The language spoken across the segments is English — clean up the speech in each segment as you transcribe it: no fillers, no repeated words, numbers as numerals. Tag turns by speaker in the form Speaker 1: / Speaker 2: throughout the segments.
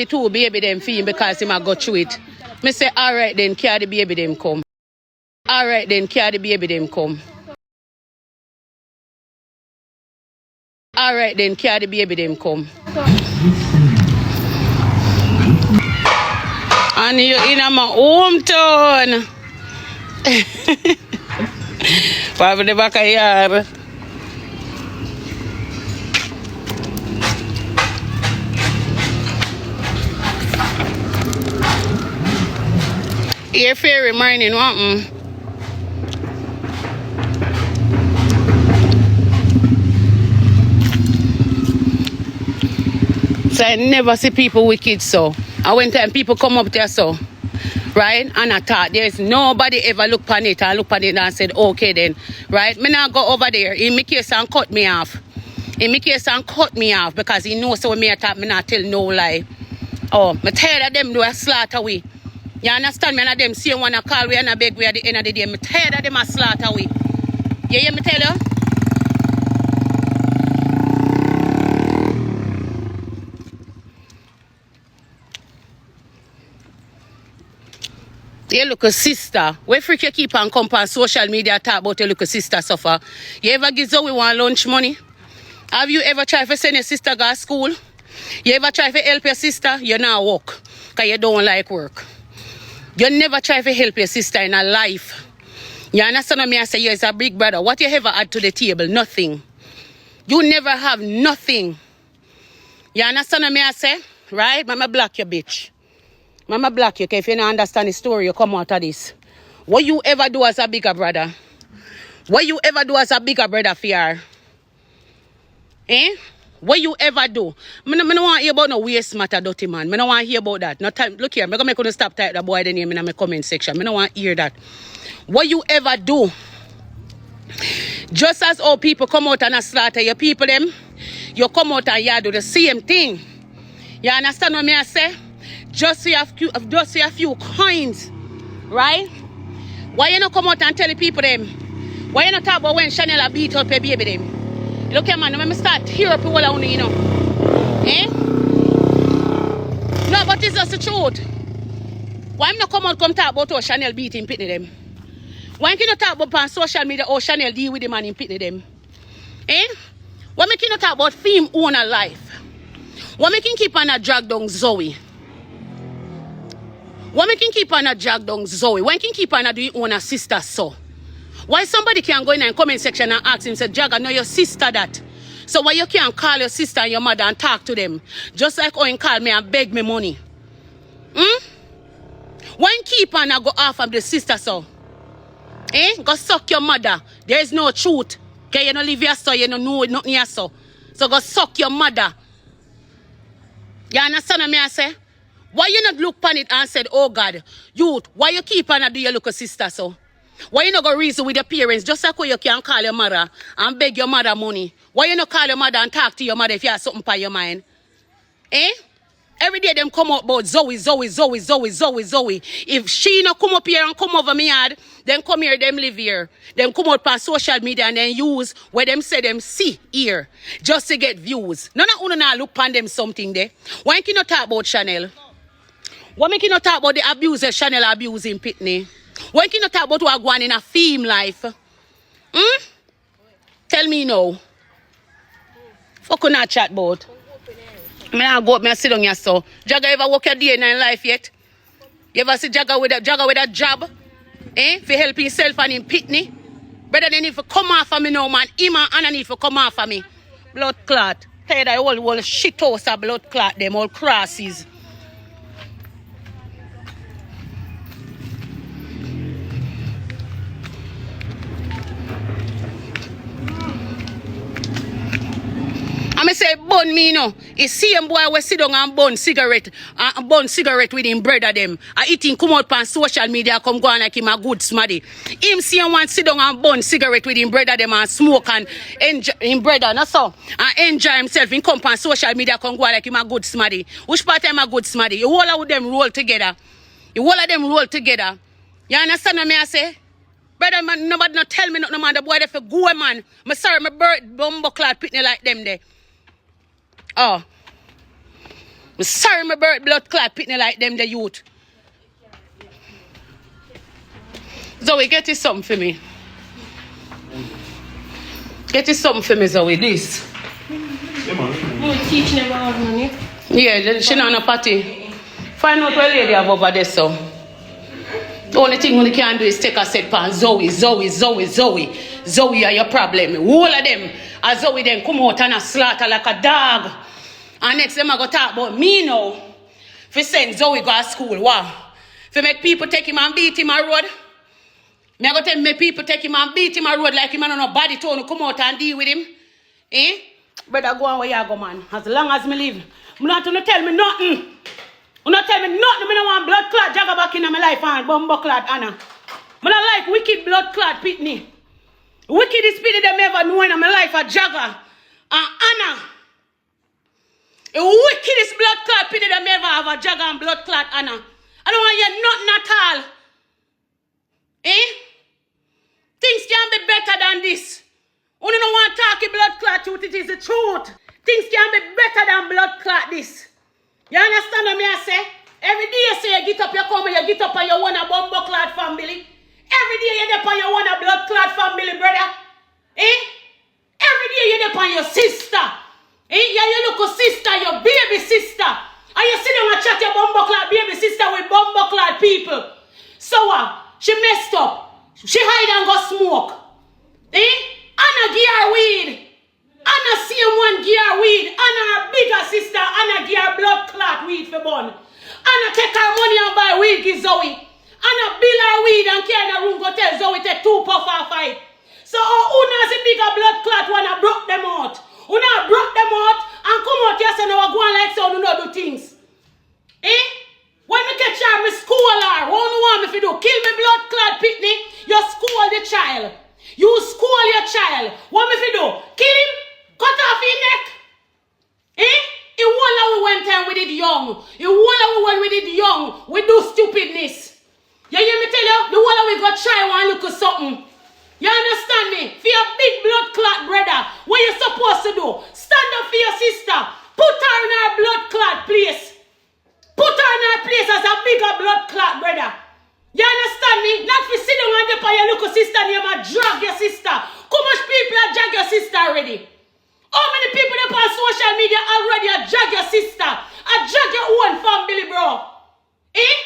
Speaker 1: two baby them for him because him a go through it. Me say, alright then, carry the baby them come. Alright then, carry the baby them come. Alright then, carry the baby them come. And you in my hometown. Papa the back of yard. Airfare reminding what? So I never see people wicked so. And when time people come up there so, right? And I thought there's nobody ever look on it and said, okay then, right? Me now go over there in my case and cut me off. In my case and cut me off because he knows so when me attack me not tell no lie. Oh, me tired of them do a slaughter we. You understand me? And them see one a call we and a beg we at the end of the day. Me tired of them a slaughter we. You hear me tell you? Your little sister, where freak you keep on come on social media talk about your little sister suffer? You ever give Zoey one lunch money? Have you ever tried to send your sister to school? You ever try to help your sister? You not work because you don't like work. You never try to help your sister in her life. You understand what me I say? You're a big brother. What you ever add to the table? Nothing. You never have nothing. You understand what me I say? Right? Mama block your bitch. Mama block you, okay? If you don't understand the story, you come out of this. What you ever do as a bigger brother? What you ever do as a bigger brother for her? Eh? What you ever do? I don't want to hear about no waste matter, dirty man. I don't want to hear about that. No time. Look here, I'm going to make you stop type the boy the name in my comment section. I don't want to hear that. What you ever do? Just as all people come out and slaughter your people them, you come out and you do the same thing. You understand what I say? Just see a few coins, right? Why you not come out and tell the people them? Why you not talk about when Chanel beat up a baby them? Look here, man, let me start tear up all around you know. Eh? No, but it's just the truth. Why you not come out come talk about how Chanel beat him pitney them? Why you not talk about on social media how Chanel deal with the man in pitney them? Eh? Why you not talk about theme owner life? Why you can keep on a drag down Zoey? Why you can keep on a drag down Zoey? Why you can keep on a do your own sister so? Why somebody can go in the comment section and ask him, say, Dragga, know your sister that. So why you can't call your sister and your mother and talk to them? Just like how you call me and beg me money. Hmm? Why you keep on and go off of the sister so? Eh? Go suck your mother. There is no truth. Okay, you don't live here so, you don't know nothing here so. So go suck your mother. You understand what I say? Why you not look on it and said, oh God, youth, why you keep on and do your little sister so? Why you not go reason with your parents just like how you can call your mother and beg your mother money? Why you not call your mother and talk to your mother if you have something on your mind? Eh? Every day them come out about Zoey. If she not come up here and come over me yard, then come here, them live here. Them come out on social media and then use where them say them see here just to get views. None of you not look on them something there. Why you not talk about Chanel? Why make you not talk about the abuse that Chanel abusing Pitney? Why you not talk about what going in a theme life? Hmm? Tell me now. Fuck you not chat about. I go up and sit down here so. Dragga ever work your day in life yet? You ever see Dragga with a job? Eh? For help himself and him Pitney? Brother, they need to come off of me now, man. Him and Anna need to come off of me. Blood clot. Tell you that whole shit house of blood clot, them all crosses. I say bun me no. You see him boy we sit down and bun cigarette with him brother them. I eating come out on social media come go on like him a good smaddy. Him see him want sit down and bun cigarette with him brother them and smoke and enjoy him brother no so. And enjoy himself in come on social media come go on like him a good smaddy. Which part time a good smaddy? You all of them roll together. You all of them roll together. You understand what me I say? Brother man, nobody not tell me nothing man. The boy they for go man. Me sorry my bird bumbo cloud pitney like them there. Oh. I'm sorry my birth blood clot pitney like them, the youth. Zoey, get you something for me. Get you something for me, Zoey, this.
Speaker 2: You teach them about money?
Speaker 1: Yeah, she not on a party. Find out where lady have over there, so. The only thing we can do is take a set pan. Zoey. Zoey are your problem. All of them are Zoey then come out and a slaughter like a dog. And next them I go talk about me now. If you send Zoey go to school, wow. If you make people take him and beat him on road. Me I go tell me people take him and beat him on road like him and no body tone come out and deal with him. Eh? Better go on where you go, man. As long as me live. You not to tell me nothing. You not tell me nothing. I don't want blood clot Dragga back in my life and bumbo clot Anna. I don't like wicked blood clot pitney. Wickedest pitney them ever know in my life are Dragga and Anna. The wickedest blood clot pitney them ever have a Dragga and blood clot Anna. I don't want to hear nothing at all. Eh? Things can be better than this. You don't want to talk blood clot truth, it is the truth. Things can be better than blood clot this. You understand what I say? Every day you say you get up, you come and you get up and you want a bumbo clot family. Every day you get up and you want a blood clot family, brother. Eh? Every day you get up on your sister. Eh? Yeah, you look a sister, your baby sister. And you sit down and chat your bumbo clot baby sister with bumbo clot people. So she messed up. She hide and go smoke. Eh? Anna give her weed. Anna see one give her weed. Anna her bigger sister. Anna give her blood clot weed for bun. Anna take her money and buy weed give Zoey. Anna bill her weed and carry in the room go tell Zoey take 2 puff or 5. So Una is a bigger blood clot one and broke them out. Una broke them out and come out here say now go on like so do not do things. Eh? When me catch her, me school her. What you want me to do? Kill me blood clot pitney. You school the child. You school your child. What me to do? Kill him? Cut off his neck? Eh? The whole we went time with it young. The whole we went with it young. We do stupidness. You hear me tell you? The whole we go try one look at something. You understand me? For your big blood clot brother, what you supposed to do? Stand up for your sister. Put her in her blood clot place. Put her in her place as a bigger blood clot brother. You understand me? Not for sit down and dip on your little sister name and drag your sister. How much people have dragged your sister already? How many people up on social media already have dragged your sister? Have dragged your own family, bro? Eh?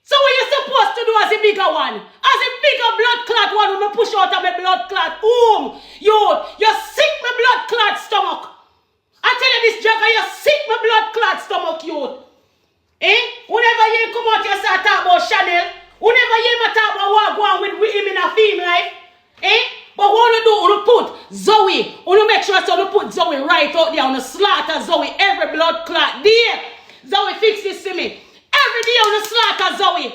Speaker 1: So what you supposed to do as a bigger one? As a bigger blood clot one when me push out of my blood clot. You sick my blood clot stomach. I tell you this, Dragga, you sick my blood clot stomach, youth. Eh? Whenever you come out, you start talk about Chanel. Whenever you talk about what go on with him in a film life. Eh? But what you do, you put Zoey. You make sure so you put Zoey right out there. You slaughter Zoey every blood clot. There. Zoey, fix this to me. Every day you slaughter Zoey.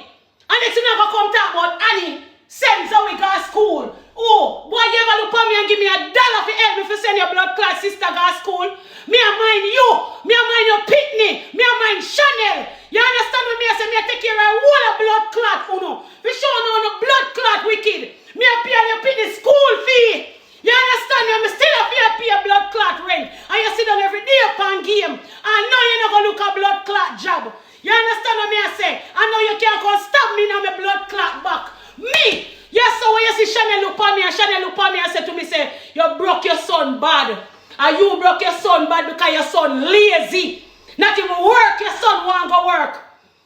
Speaker 1: And next you never come talk about Annie. Send Zoey go to school. Oh, boy, you ever look at me and give me $1 for help me for send your blood clot sister go to school? Me a mind you. Me a mind your pitney. Me a mind Chanel. You understand what me I say? Me a take care of all the blood clot, uno. We show no the blood clot wicked. Me a pay your pitney school fee. You understand me? Me still a pay a blood clot rent. And you sit down every day upon game. And now you not gonna look at blood clot job. You understand what me I say? I know you can't come stop me now my blood clot back. Me! Yes, so when you see Chanel look at me and Chanel look at me and say to me, say, you broke your son bad. And you broke your son bad because your son lazy. Not even work, your son won't go work.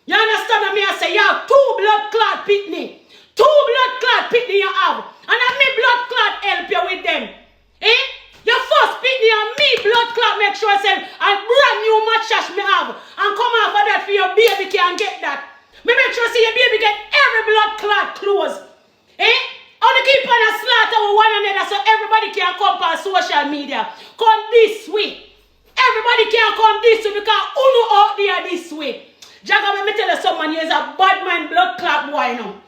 Speaker 1: You understand what me I say? You have 2 blood clot pitney. 2 blood clot pitney you have. And me blood clot help you with them. Eh? Your first pitney and me blood clot make sure I say, a brand new mattress me have. And come after that for your baby can get that. Me make sure see your baby get every blood clot clothes. Eh? Only keep on a slaughter with one another so everybody can come on social media. Come this way. Everybody can come this way because uno out there this way. Dragga, let me tell you someone, he is a bad mind blood clot boy now.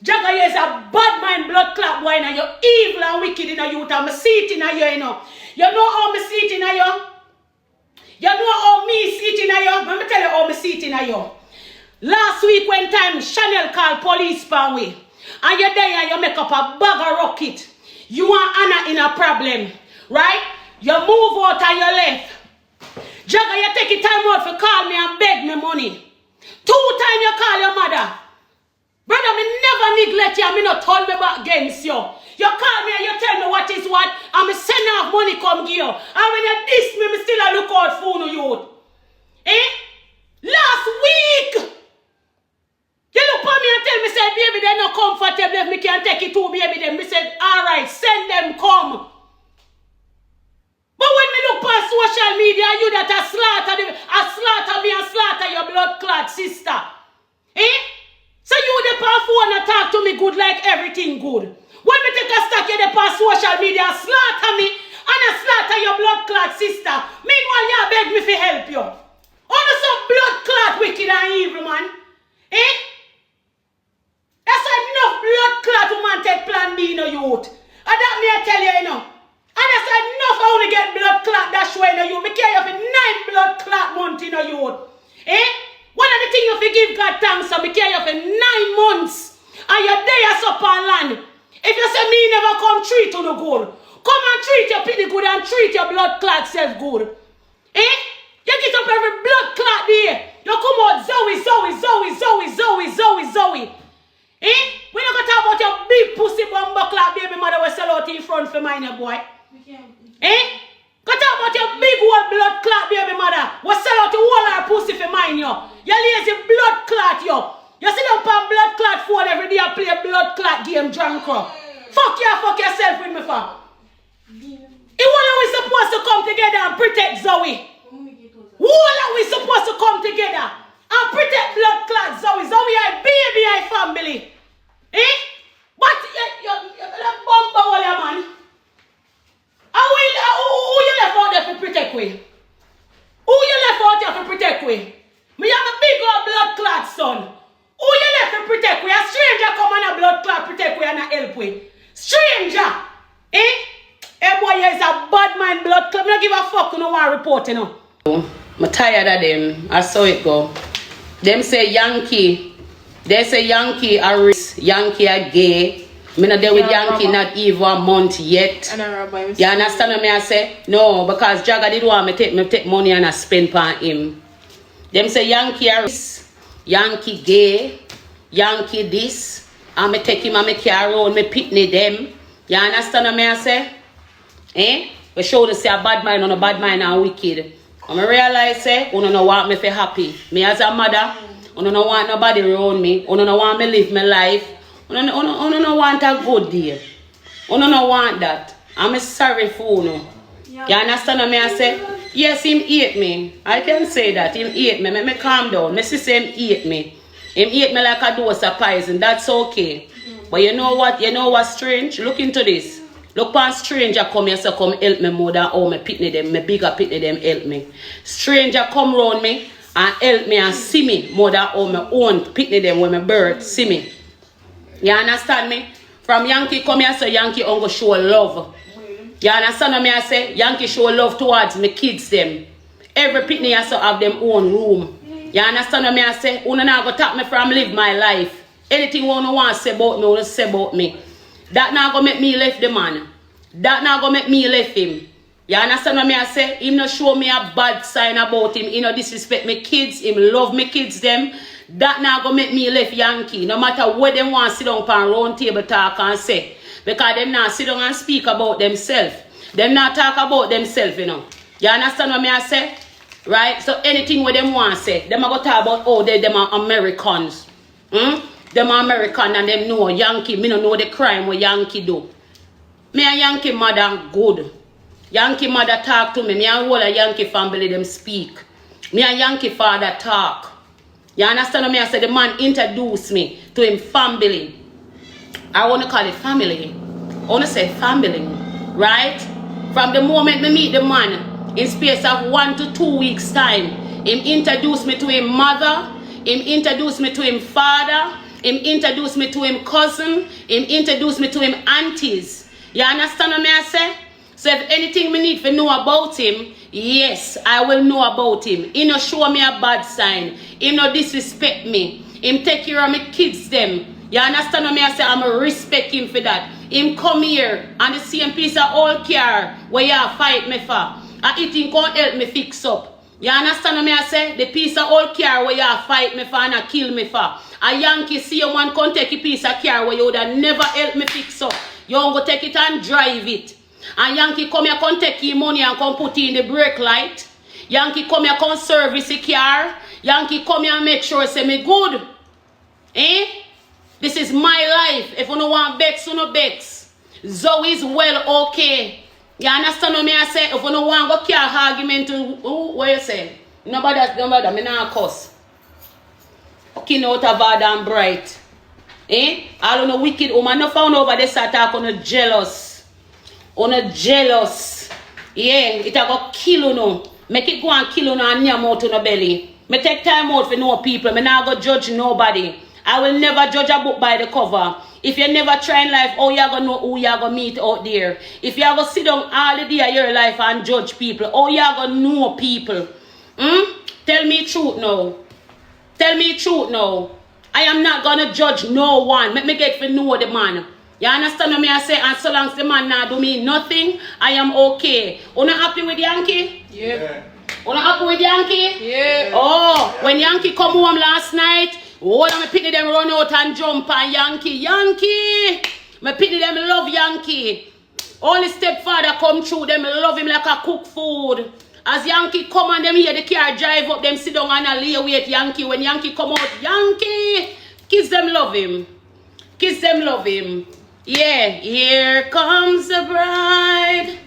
Speaker 1: Dragga, he is a bad mind blood clot boy now. You're evil and wicked in a youth. I'm see it in a you know. You know how me see it in a you? You know how me see it in a you? Let me tell you how me see it in a you. Last week when time Chanel called police for me. And you're there and you make up a bag of rocket. You and Anna in a problem. Right? You move out and you left. Dragga, you take your time out for call me and beg me money. 2 times you call your mother. Brother, me never neglect you and me not turn me back against you. You call me and you tell me what is what, and me send off money come give you. And when you diss me, me still a look out for you youth. Eh? Last week, you look at me and tell me, say, baby, they're not comfortable if me can take it to baby them. Me said, alright, send them come. But when me look on social media, you that a slaughter me and slaughter your blood clot sister. Eh? So you the phone and talk to me good like everything good. When me take a stock you the social media, slaughter me and I slaughter your blood clot sister. Meanwhile, you beg me for help you. All some blood clot wicked and evil, man. Eh? That's enough blood clot woman take plan B in a youth. And that me I tell you, you know. And that's enough I want to get blood clot that way in a youth. Me care you for 9 blood clot months in a youth. Eh? One of the things you forgive God thanks so me care you for 9 months. And your day is up on land. If you say me never come treat you no good. Come and treat your pity good and treat your blood clot self good. Eh? You get up every blood clot there. You come out Zoey. Eh? We not gonna talk about your big pussy bumbo clot baby mother will sell out in front for mine, boy. Eh? Go talk about your big old blood clot baby mother will sell out the whole our pussy for mine, yo. You lazy blood clot, yo. You sit up on blood clot phone every day and play a blood clot game drunk. Fuck yourself with me for. It all are we supposed to come together and protect Zoey. All are we supposed to come together and protect blood clot Zoey. Zoey I baby I family. Eh? But you bump all your man. Who you left out there to protect we? Who you left out there to protect we? Me have a big old blood clot son. Who you left to protect we? A stranger come and a blood clot protect we and a help we. Stranger. Eh? Hey boy, is a bad man blood clot. I don't give a fuck you no want report, you know. I'm tired of them. I saw it go. Them say Yankee. They say Yankee are rich. Yankee are gay. Me not there with Yankee not even a month yet. You understand what I say? No, because Dragga did want me take money and I spend on him. Them say Yankee are rich. Yankee gay. Yankee this. And me take him and me carry around me pitney them. You understand what I say? Eh? We show to say a bad mind on a bad mind and wicked. And I realize say, you don't want me to happy. Me as a mother, you don't want nobody around me. You don't want me live my life. You don't want a good day. You don't want that. I'm sorry for you. Yeah. You understand what I say? Yes, him hate me. I can say that. Him hate me. Make me calm down. Me see him hate me. Him hate me like a dose of poison. That's okay. But you know what? You know what's strange? Look into this. Look on stranger come here, so come help me more than how me pitney them, me bigger pitney them help me. Stranger come round me and help me and see me more than how me own pitney them when me birth see me. You understand me? From Yankee come here, so Yankee go show love. You understand what I say? Yankee show love towards me kids them. Every pitney has to have them own room. You understand what I say? You not go tap me from live my life. Anything you want to say about me, you say about me. That not gonna make me left the man. That not gonna make me left him. You understand what I say? Him not show me a bad sign about him. He not disrespect me kids. Him love me kids them. That not gonna make me left Yankee. No matter what them want sit down on round table talk and say. Because them not sit down and speak about themselves. Them not talk about themselves, you know. You understand what I say? Right? So anything what them want say, them are gonna talk about oh them are Americans. Them are American and them know Yankee. Me don't know the crime what Yankee do. Me and Yankee mother good. Yankee mother talk to me. Me and all a Yankee family them speak. Me and Yankee father talk. You understand what I say? The man introduced me to him family. I want to call it family. I want to say family. Right? From the moment me meet the man, in space of 1 to 2 weeks time, him introduced me to him mother. Him introduced me to him father. Him introduced me to him cousin. Him introduced me to him aunties. You understand what I say? So if anything me need to know about him, yes, I will know about him. He no show me a bad sign. He no disrespect me. Him take care of my kids them. You understand what I say? I'm a respect him for that. Him come here and the same piece of old car where you fight me for. And it can help me fix up. You understand what me I say? The piece of old car where you fight me for and kill me for. A Yankee see you one come take a piece of car where you would have never help me fix up. You want go take it and drive it. And Yankee come here come take your money and come put it in the brake light. Yankee come here come service the car. Yankee come here and make sure say me good. Eh? This is my life. If you don't want Bex, you no Bex. Zoey is well okay. You understand what me I say? If you don't want go care argument to what you say? Nobody, me not cuss. Okay, out of bad and bright. Eh? I don't know wicked woman no found over this attack on a jealous. On a jealous. Yeah, it a go kill you no. Make it go and kill you no and near out on the belly. Me take time out for no people. Me not go judge nobody. I will never judge a book by the cover. If you never try in life, how you gonna know who you gonna meet out there? If you gonna sit down all the day of your life and judge people, how you gonna know people? Tell me truth now. Tell me truth now. I am not gonna judge no one. Make me get to know the man. You understand what me I say? And so long as the man not do me nothing, I am okay. You not happy with Yankee?
Speaker 2: Yeah.
Speaker 1: You not happy with Yankee?
Speaker 2: Yeah.
Speaker 1: Oh, when Yankee come home last night, oh, me pity them run out and jump on Yankee. Yankee! Me pity them love Yankee. Only stepfather come through, them love him like a cook food. As Yankee come and them hear the car drive up, them sit down and lay wait Yankee. When Yankee come out, Yankee! Kiss them love him. Kiss them love him. Yeah, here comes the bride.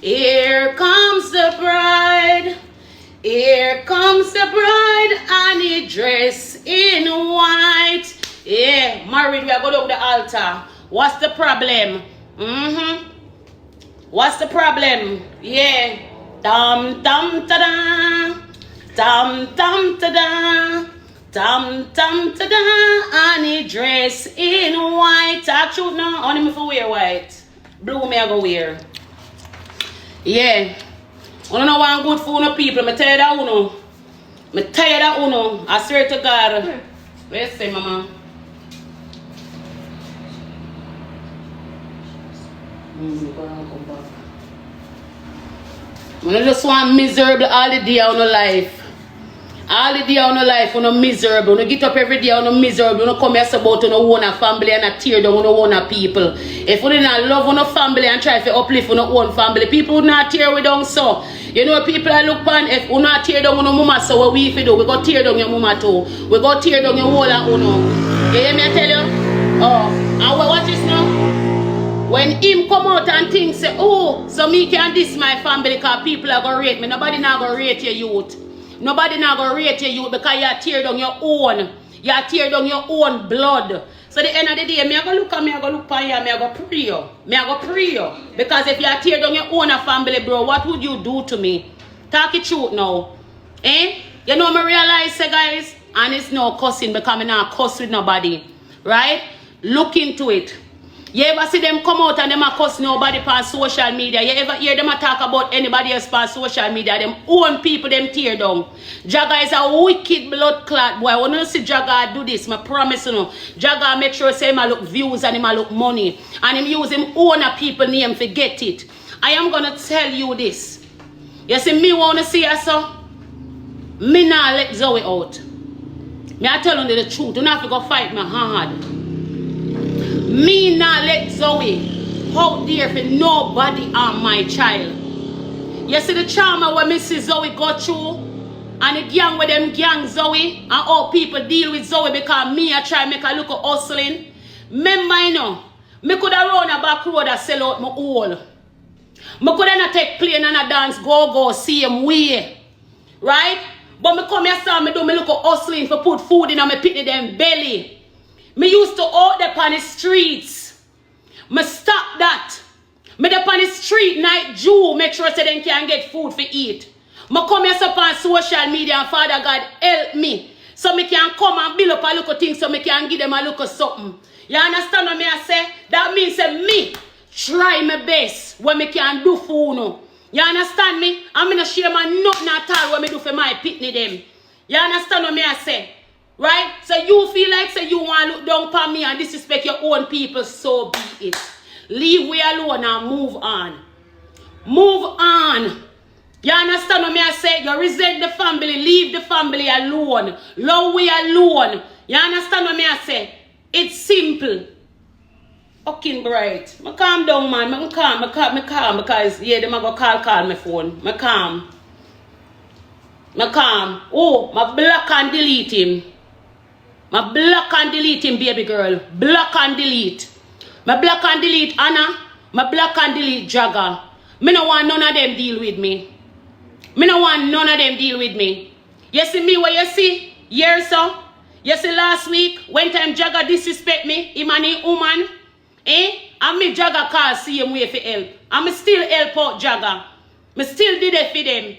Speaker 1: Here comes the bride. Here comes the bride and he dressed in white. Yeah, married, we are going to the altar. What's the problem? What's the problem? Yeah. Tam tam ta da. Tam tam ta da. Tam tam ta da. And he dressed in white. I shoot now. Only me for wear white. Blue me I go wear. Yeah. I don't know why I'm good for no people. I'm tired of uno. I'm tired of uno. I swear to God. Let's say, mama. I just want miserable all the day on your life. All the day on your life, you're miserable. You get up every day, you're miserable. You come here about you own a family and a tear down you own a people. If you didn't love your family and try to uplift your own family, people would not tear we down so. You know people I look upon, if you not tear down your mama, so what we do? We go tear down your mama too. We go tear down your whole and uno. You hear me I tell you? Oh, and what is now? When him come out and think say, oh, so me can diss my family because people are going to rate me. Nobody not going to rate your youth. Nobody not going to rate you because you tear down your own. You tear down your own blood. So the end of the day, me I go look at me, I go look at you, me I go pray you. Me I go pray you. Because if you tear down your own family, bro, what would you do to me? Talk it truth now. Eh? You know me realize, say guys, and it's no cussing because I'm not cuss with nobody. Right? Look into it. You ever see them come out and them a cuss nobody on social media? You ever hear them a talk about anybody else on social media? Them own people, them tear down. Dragga is a wicked blood clot boy. When you see Dragga do this, I promise you know. Dragga make sure say him a look views and him a look money. And him use him own a people name, forget it. I am gonna tell you this. You see me wanna see us so? Me not let Zoey out. Me I tell you the truth. Do not have to go fight me hard. Me not let Zoey out there for nobody on my child. You see the trauma when me see Zoey go through and the gang with them gang Zoey and all people deal with Zoey because me I try make a look at hustling. Remember you know, me could have run a back road and sell out my whole. Me could have not take plane and a dance go same way. Right? But me come here so me do me look at hustling for put food in and me pity them belly. Me used to out there on the streets. Me stop that. Me there on the street night Jew make sure so they can get food for eat. Me come here up on social media and Father God help me. So me can come and build up a little thing so me can give them a little something. You understand what me I say? That means that me try my best when me can do for no. You understand me? I'm not share my nothing at all what me do for my pitney them. You understand what me I say? Right? So you feel like say you want to look down upon me and disrespect your own people, so be it. Leave we alone and move on. Move on. You understand what me I say? You resent the family, leave the family alone. Love we alone. You understand what me I say? It's simple. Fucking bright. I calm down, man. I calm because yeah, them a go call my phone. I calm. Oh, my block and delete him. My block and delete him, baby girl. Block and delete. My block and delete Anna. My block and delete Dragga. Me no want none of them deal with me. Me no want none of them deal with me. You see me what you see? Years so? You see last week when time Dragga disrespect me, him and his woman, and me Dragga call see him way for help. And me still help out Dragga. Me still did it for them.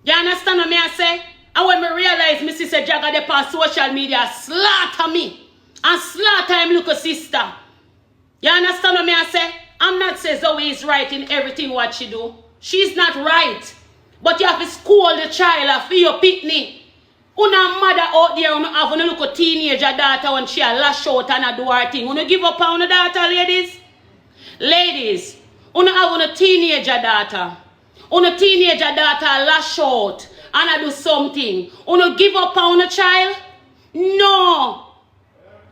Speaker 1: You understand what me I say? And when me realize me sister Dragga dey on social media slaughter me and slaughter him little sister. You understand what me I say? I'm not saying Zoey is right in everything what she do. She's not right. But you have to school the child for your pitney. Una mother out there una have a little teenager daughter when she a lash out and a do her thing. Una give up on the daughter, ladies? Ladies, una have a teenager daughter. Una teenager daughter lash out and I do something. Una give up on a child? No.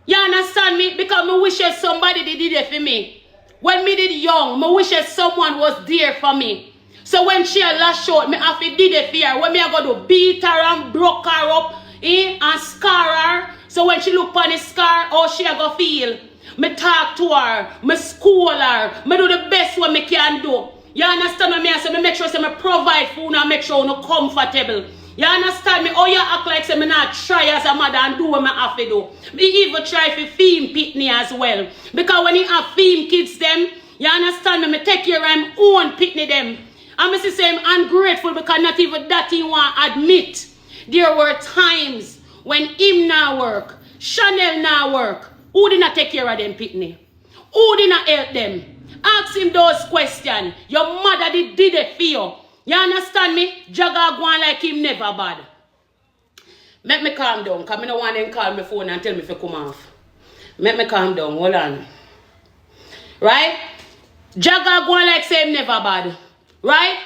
Speaker 1: You understand me? Because me wishes somebody did it for me. When me did young, me wishes someone was there for me. So when she a lash out, me have to did it for her. When me a go to beat her and broke her up, and scar her. So when she look on the scar, how she a go feel? Me talk to her, me school her, me do the best what me can do. You understand what me I say? Me make sure say me provide food and make sure you comfortable. You understand me? Oh, you act like say me not try as a mother and do what me have to do. Me even try to feed pitney as well. Because when you have feed kids them, you understand me? Me take care of my own pitney them. And I say I'm ungrateful because not even that he want to admit. There were times when him not work, Chanel not work. Who did not take care of them pitney? Who did not help them? Ask him those questions. Your mother did it for you. You understand me? Dragga go on like him never bad. Make me calm down, because I don't want them call my phone and tell me if I come off. Make me calm down, hold on. Right? Dragga go on like say him never bad. Right?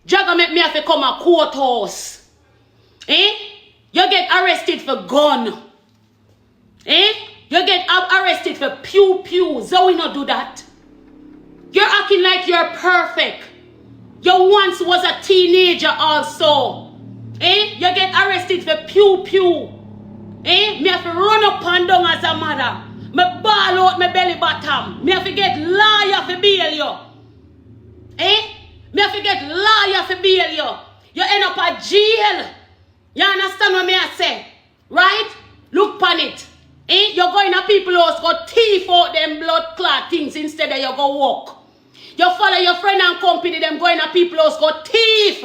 Speaker 1: Dragga make me have to come a courthouse. You get arrested for gun. You get arrested for pew pew. Zoey not do that. You're acting like you're perfect. You once was a teenager also. You get arrested for pew pew. Me have to run up and down as a mother. Me ball out my belly bottom. Me have to get lawyer for bail you. Me have to get lawyer for bail you. You end up at jail. You understand what me I say? Right? Look on it. You go in a people's house, go thief out them blood clot things instead of you go walk. You follow your friend and company, them go in a people's house, go thief.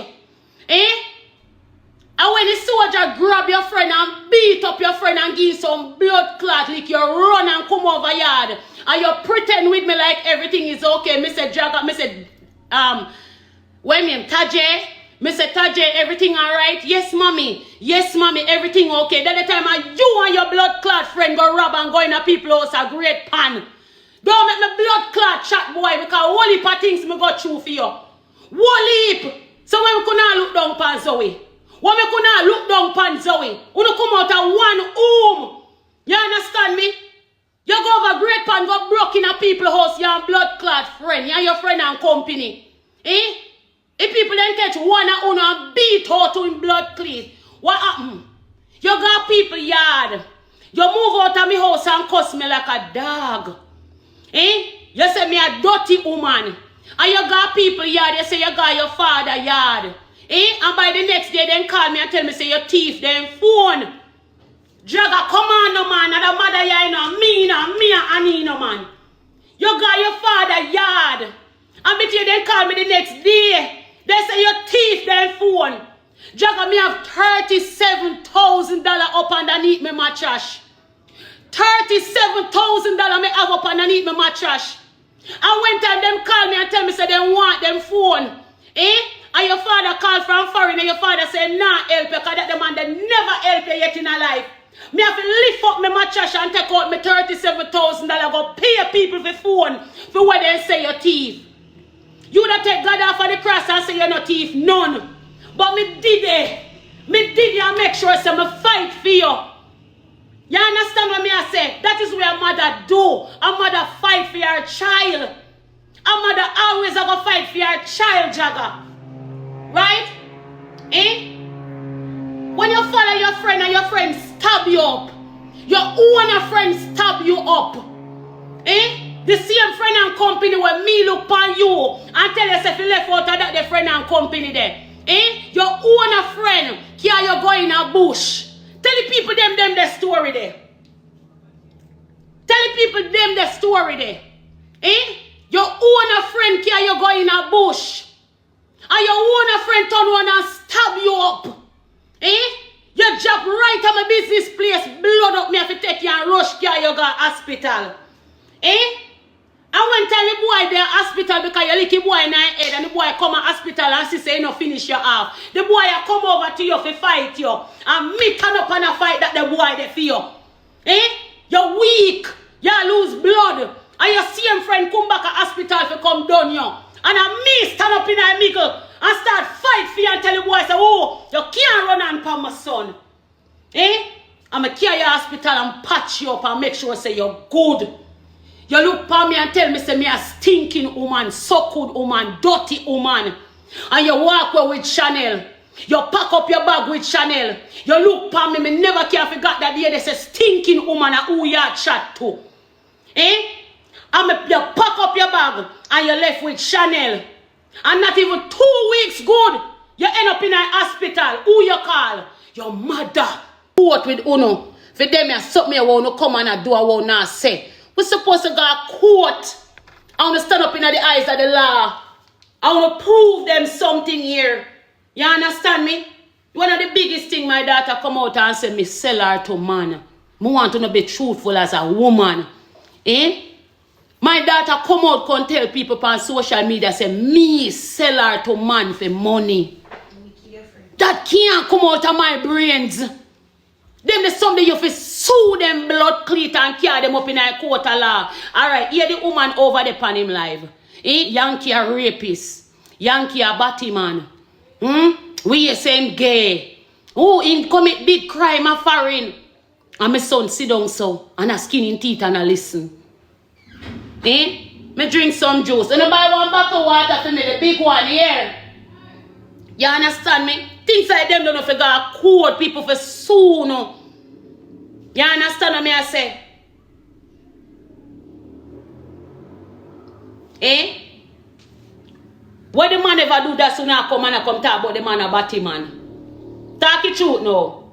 Speaker 1: And when the soldier grab your friend and beat up your friend and give some blood clot, like you run and come over yard. And you pretend with me like everything is okay. Me say Dragga, me say, when me Taje, me say Taje, everything alright? Yes, mommy. Yes, mommy, everything okay. Then the time you and your blood clot friend go rob and go in a people's house, a great pan. Don't make me blood clot chat boy because whole heap of things me go through for you. Whole heap. So when we could look down pan Zoey. When we could look down pan Zoey. When you come out of one home. You understand me? You go over great pan, go broke in a people's house, your blood clot friend. You and your friend and company. If people then catch one and beat out to him blood clean. What happened? You got people yard. You move out of my house and cuss me like a dog. You say me a dirty woman. And you got people yard, you say you got your father yard. And by the next day, then call me and tell me, say your thief, then phone. Dragga, come on, no man. And the mother yard, no, me and Annie, no man. You got your father yard. And bet you then call me the next day. They say your thief, then phone. Dragga, me have $37,000 up underneath my mattress. $37,000 me have up underneath my mattress. And when time them call me and tell me say they want them phone. And your father called from foreign and your father say nah help you because that the man they never help you yet in a life. Me have to lift up my mattress and take out my $37,000 go pay people for phone for what they say you're thief. You don't take God off of the cross and say you're not thief. None.
Speaker 3: But me did it. Me did it and make sure say me fight for you. You understand what me I say? That is what a mother do. A mother fight for your child. A mother always a go fight for your child, Dragga. Right? Eh? When you follow your friend and your friend stab you up, your own friend stab you up. Eh? The same friend and company where me look on you and tell us if you left out of that the friend and company there. Eh? Your own friend can you go in a bush. Tell the people them the story there. Tell the people them the story there. Eh? Your own friend can you go in a bush. And your own friend turn around and stab you up. Eh? You drop right at my business place, blood up me if you take you and rush care you go hospital. Eh? And one time the boy there hospital because you lick the boy in the head and the boy come at hospital and say you no finish your half. The boy come over to you to fight you. And me turn up and a fight that the boy there for you. Eh? You're weak. You lose blood. And your same friend come back at hospital to come down you. And a me stand up in the middle and start fight for you and tell the boy say, oh, you can't run on for my son. Eh? I'm going to carry you to hospital and patch you up and make sure say you're good. You look for me and tell me, say me a stinking woman, so-called woman, dirty woman. And you walk away with Chanel. You pack up your bag with Chanel. You look for me never can forget that day they say stinking woman and who you chat to. Eh? And you pack up your bag and you left with Chanel. And not even 2 weeks good. You end up in a hospital. Who you call? Your mother. Court with Uno. For them you something you want to come and do what you want to say. We're supposed to go to court. I want to stand up in the eyes of the law. I want to prove them something here. You understand me? One of the biggest things my daughter come out and say, me sell her to man. I want to be truthful as a woman. Eh? My daughter come out and tell people on social media, say, me sell her to man for money. That can't come out of my brains. Them is something you have to sue them blood cleat and carry them up in a court of law. Alright, here the woman over there on him live. Eh? Yankee a rapist. Yankee a batty man. We say him gay. Oh, him commit big crime a foreign. And my son sit down so. And a skin in teeth and a listen. Eh? Me drink some juice. And I buy one bottle of water for me, the big one here. You understand me? Things like them don't know if you got court people for soon. You understand what me I say? Eh? What the man ever do that soon I come and I come talk about the man a batty man? Talk the truth now.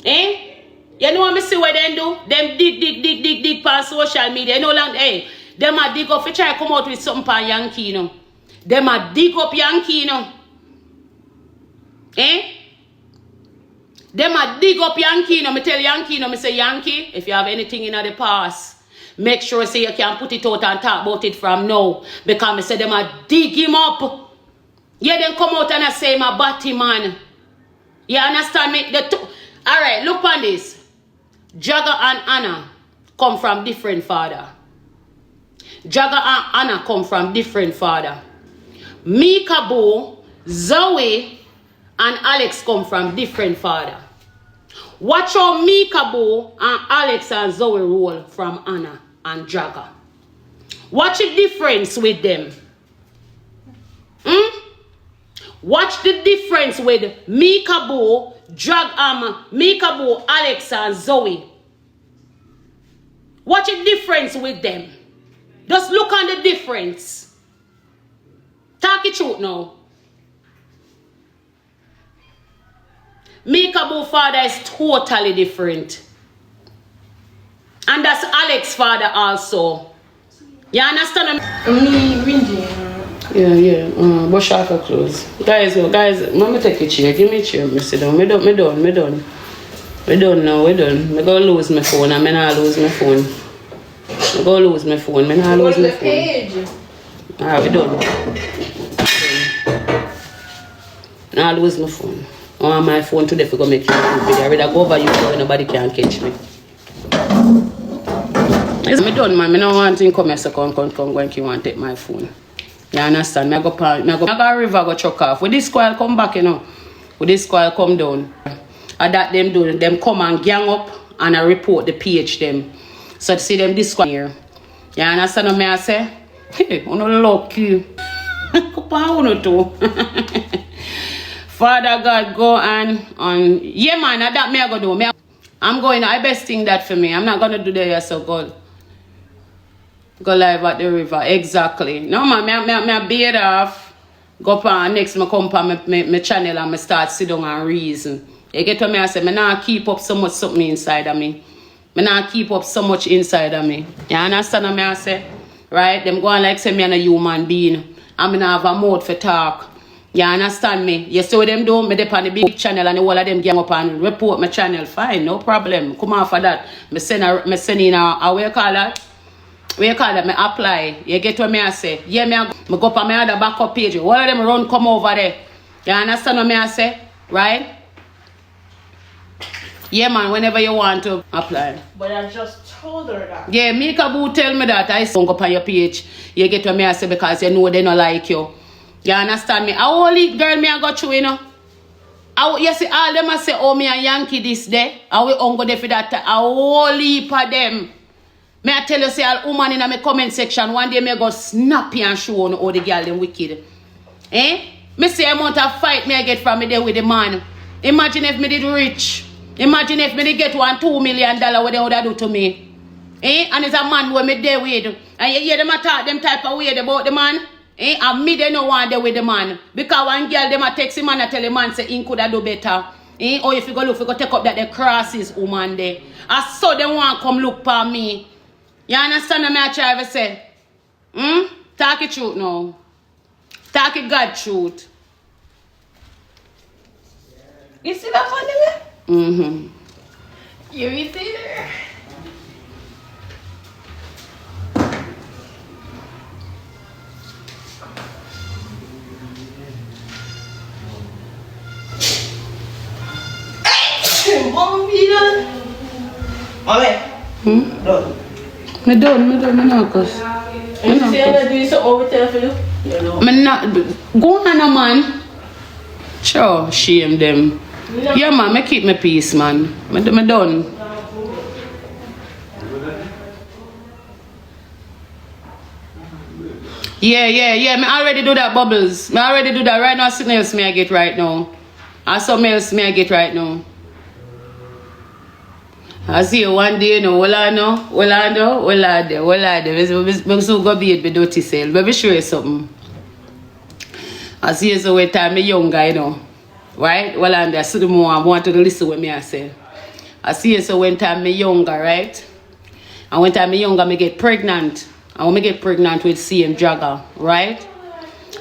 Speaker 3: Eh? You know what me see what them do? Them dig on social media. You know land, hey, them a dig up, you try to come out with something on Yankee, you know. Them a dig up Yankee, you know. Eh? Them a dig up Yankee, you know. Me tell Yankee, you know, me say Yankee, if you have anything in the past, make sure say you can put it out and talk about it from now. Because me say them a dig him up. Yeah, then come out and I say my batty man. You understand me? Alright, look on this. Dragga and Anna come from different father. Dragga and Anna come from different father. Mixup, Zoey, and Alex come from different father. Watch how Mixup and Alex and Zoey roll from Anna and Dragga. Watch the difference with them. Watch the difference with Mixup, Mixup, Alex and Zoey. Watch the difference with them. Just look on the difference. Talk it truth now. Mixup father is totally different. And that's Alex's father also. You understand? Yeah. Brush off your clothes. Guys, let me take a chair. Give me a chair. Me sit down. Me done now. We done. Me go lose my phone. I not lose my phone. Me go lose my phone. Me not lose my phone. Alright, we done. Now I lose my phone. I want my phone today for go make YouTube video. I rather go over you so nobody can catch me. Is me done, man. I don't want to come here so come when you want to take my phone. You understand? I go river go chuck off. With this squirrel come back, you know.
Speaker 1: With this squall come down. And that them do, them come and gang up and I report the page them. So to see them this squall here. You understand what I say? Hey, I'm not lucky. Father God, go on. Yeah, man, that me I go do. I'm going, I best thing that for me. I'm not going to do that, so God. Go live at the river. Exactly. No, man, me beard off. Go up and next, me come on my channel and me start sit down and reason. You get what me I say? Me not keep up so much something inside of me. Me not keep up so much inside of me. You understand what me I say? Right? Them go on like say me and a human being. And me not have a mouth for talk. You understand me? You see what them do? Me dep on the big channel and the whole of them gang up and report my channel. Fine, no problem. Come on for that. Me send in a what you call that? What you call that? Me apply. You get what me I say? Yeah, me go up on my other backup page. All of them run come over there. You understand what me I say? Right? Yeah, man, whenever you want to apply.
Speaker 2: But I just told her that.
Speaker 1: Yeah, Mika Boo tell me that. I don't go up on your page. You get what me I say because you know they don't like you. You understand me? I only girl me I got through, you know. You see, all them I say, oh, me a Yankee this day. I will go there for that. I only for them. Me I tell you, say, all woman in my comment section, one day me go snappy and show on all the girl them wicked. Eh? Me say amount of fight me I get from me there with the man. Imagine if me did rich. Imagine if me did get $2 million what they would do to me. Eh? And it's a man where me there with. And you hear them talk them type of way about the man. Eh? And me they no want there with the man. Because one girl them a text him and tell the man say he could do better. Eh? Or if you go look, you go take up that the crosses woman there. I saw them want come look for me. You understand what I try to say? Talk it truth now. Talk it God truth.
Speaker 2: You see that funny way?
Speaker 1: Mm-hmm.
Speaker 2: You read there? Mom, be done. Mommy. Done.
Speaker 1: Me not cause.
Speaker 2: You say I'm doing something over there for you? You know.
Speaker 1: Me not go on man. Sure, shame them. Yeah man, me keep my peace man. Me done. Yeah, me already do that bubbles. Me already do that right now. Something else me I get right now. And something else me I get right now. I see you one day, you know, well I know. We so go be it with dirty cell. Let me show you something. I see you so when time me younger, you know. Right? Well I see the more I want to listen what me I say. I see you so when time me younger, right? And when time me younger, me get pregnant. And when me get pregnant with CM Dragga, right?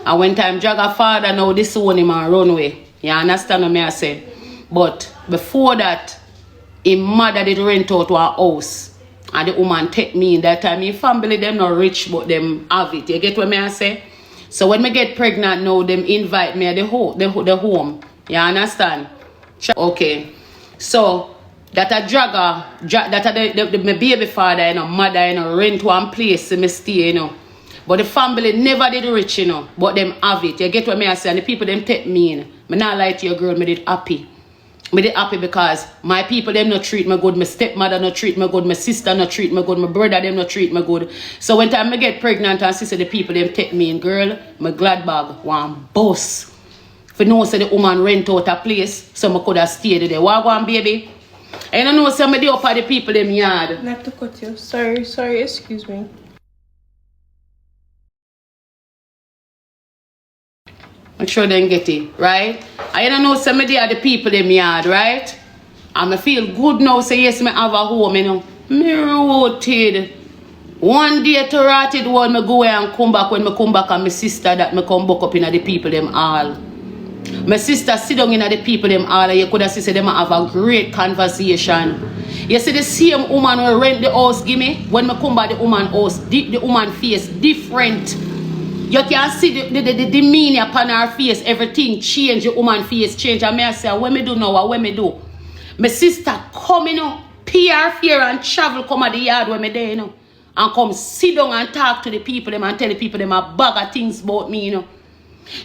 Speaker 1: And when time Dragga father now this one him and run away. You understand what me I say? But before that, his mother did rent out to her house. And the woman take me in that time. His family, them not rich, but them have it. You get what me I say? So when me get pregnant now, them invite me at the home. You understand? Okay. So, that a Dragga, that a my baby father, you know, mother, you know, rent one place to me stay, you know. But the family never did rich, you know. But them have it. You get what me I say? And the people, them take me in. Me not lie to your girl, me did happy. Me did happy because my people them not treat me good, my stepmother not treat me good, my sister not treat me good, my brother them not treat me good. So when time I get pregnant and sister the people them take me in, girl, my glad bag one boss. For know say the woman rent out a place, so I could have stayed there. What one baby? And I know somebody up at the people them yard.
Speaker 2: Not to cut you. Sorry, excuse me.
Speaker 1: Make sure they get it, right? I don't know somebody at the people in my yard, right? And I feel good now, say yes, I have a home, you know. Me rooted. One day to rotted one, me go away and come back. When me come back and my sister that me come back up in the people them all. My sister sit down in the people them all and you could have see them have a great conversation. You see the same woman who rent the house give me, when me come back the woman house, the woman face different. You can see the demeanor upon her face, everything change, the woman face change. And I say, what me do now, what me do? My sister come, you know, PR fear and travel come at the yard where me there, you know. And come sit down and talk to the people them and tell the people them a bag of things about me, you know.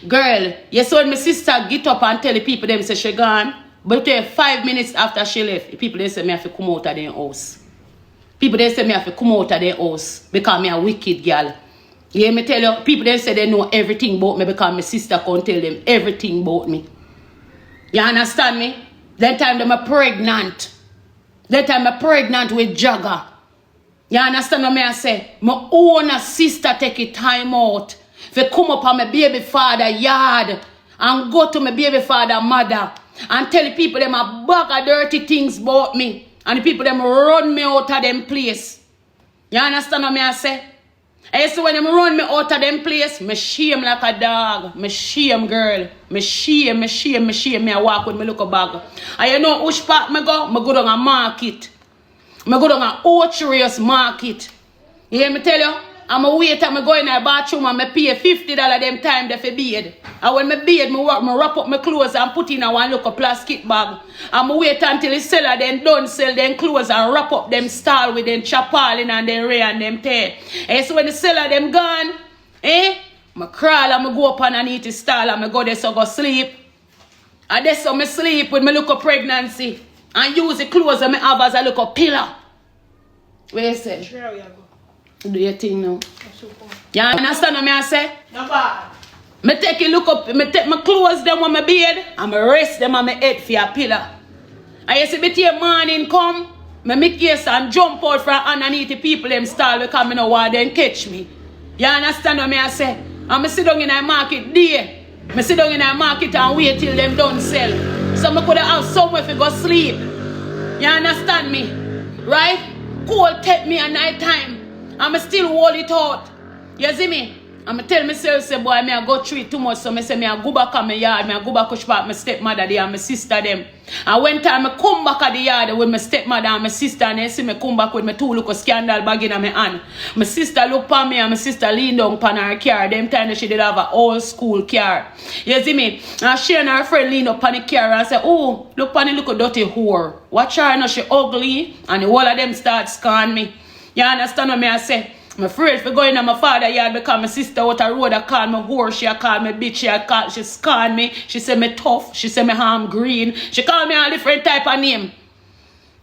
Speaker 1: Girl, you saw my sister get up and tell the people them say she gone. But 5 minutes after she left, the people they say me have to come out of their house. People they say me have to come out of their house because me a wicked girl. Yeah, me tell you, people they say they know everything about me because my sister can't tell them everything about me. You understand me? That time them are pregnant. That time I'm pregnant with Dragga. You understand what I say? My own sister take a time out. If come up on my baby father yard and go to my baby father mother and tell the people them a bag of dirty things about me. And the people them run me out of them place. You understand what I say? And so when them run me out of them place, me shame like a dog. Me shame, girl. Me shame. Me I walk with me look a bag. And you know which part me go? Me go down a market. Me go down a outrageous market. You hear me tell you? I'm a wait and I go in the bathroom and I pay $50 them time there for bed. And when I bed, I wrap up my clothes and put in a one look a plastic bag. And I wait until the seller then done sell them clothes and wrap up them stall with them chapalin and them ray and them tear. And so when the seller them gone, I crawl and I go up underneath the stall and I go there so go sleep. And that's how I sleep with my look of pregnancy. And use the clothes that I have as a look of pillar. What you say? Do your thing now. You understand what I say?
Speaker 3: No bad.
Speaker 1: I take a look up, I take my clothes them on my bed and I rest them on my head for a pillar. And you see between morning come, I make yes and jump out from underneath the people them stall because I don't want them catch me. You understand what I say? And I sit down in the market there. I sit down in the market and wait till them don't sell. So I could have somewhere to go sleep. You understand me? Right? Cold take me at night time. I'm still hold it out. You see me? I'm tell myself, say, boy, I go through it too much. So I say, I go back on my yard. I go back to my stepmother there and my sister them. And when time I come back at the yard with my stepmother and my sister, and they see me come back with my two look scandal bag in my hand. My sister look on me and my sister lean down upon her car. Them time she did have an old school car. You see me? And she and her friend lean up on the car and say, oh, look on the look dirty whore. Watch her, you know, she ugly. And the whole of them start scan me. You understand what I say? I'm afraid for going to my father's yard because my sister out the road call me whore, she call me bitch, she scorn me, she say me tough, she say me harm green, she call me all different type of name.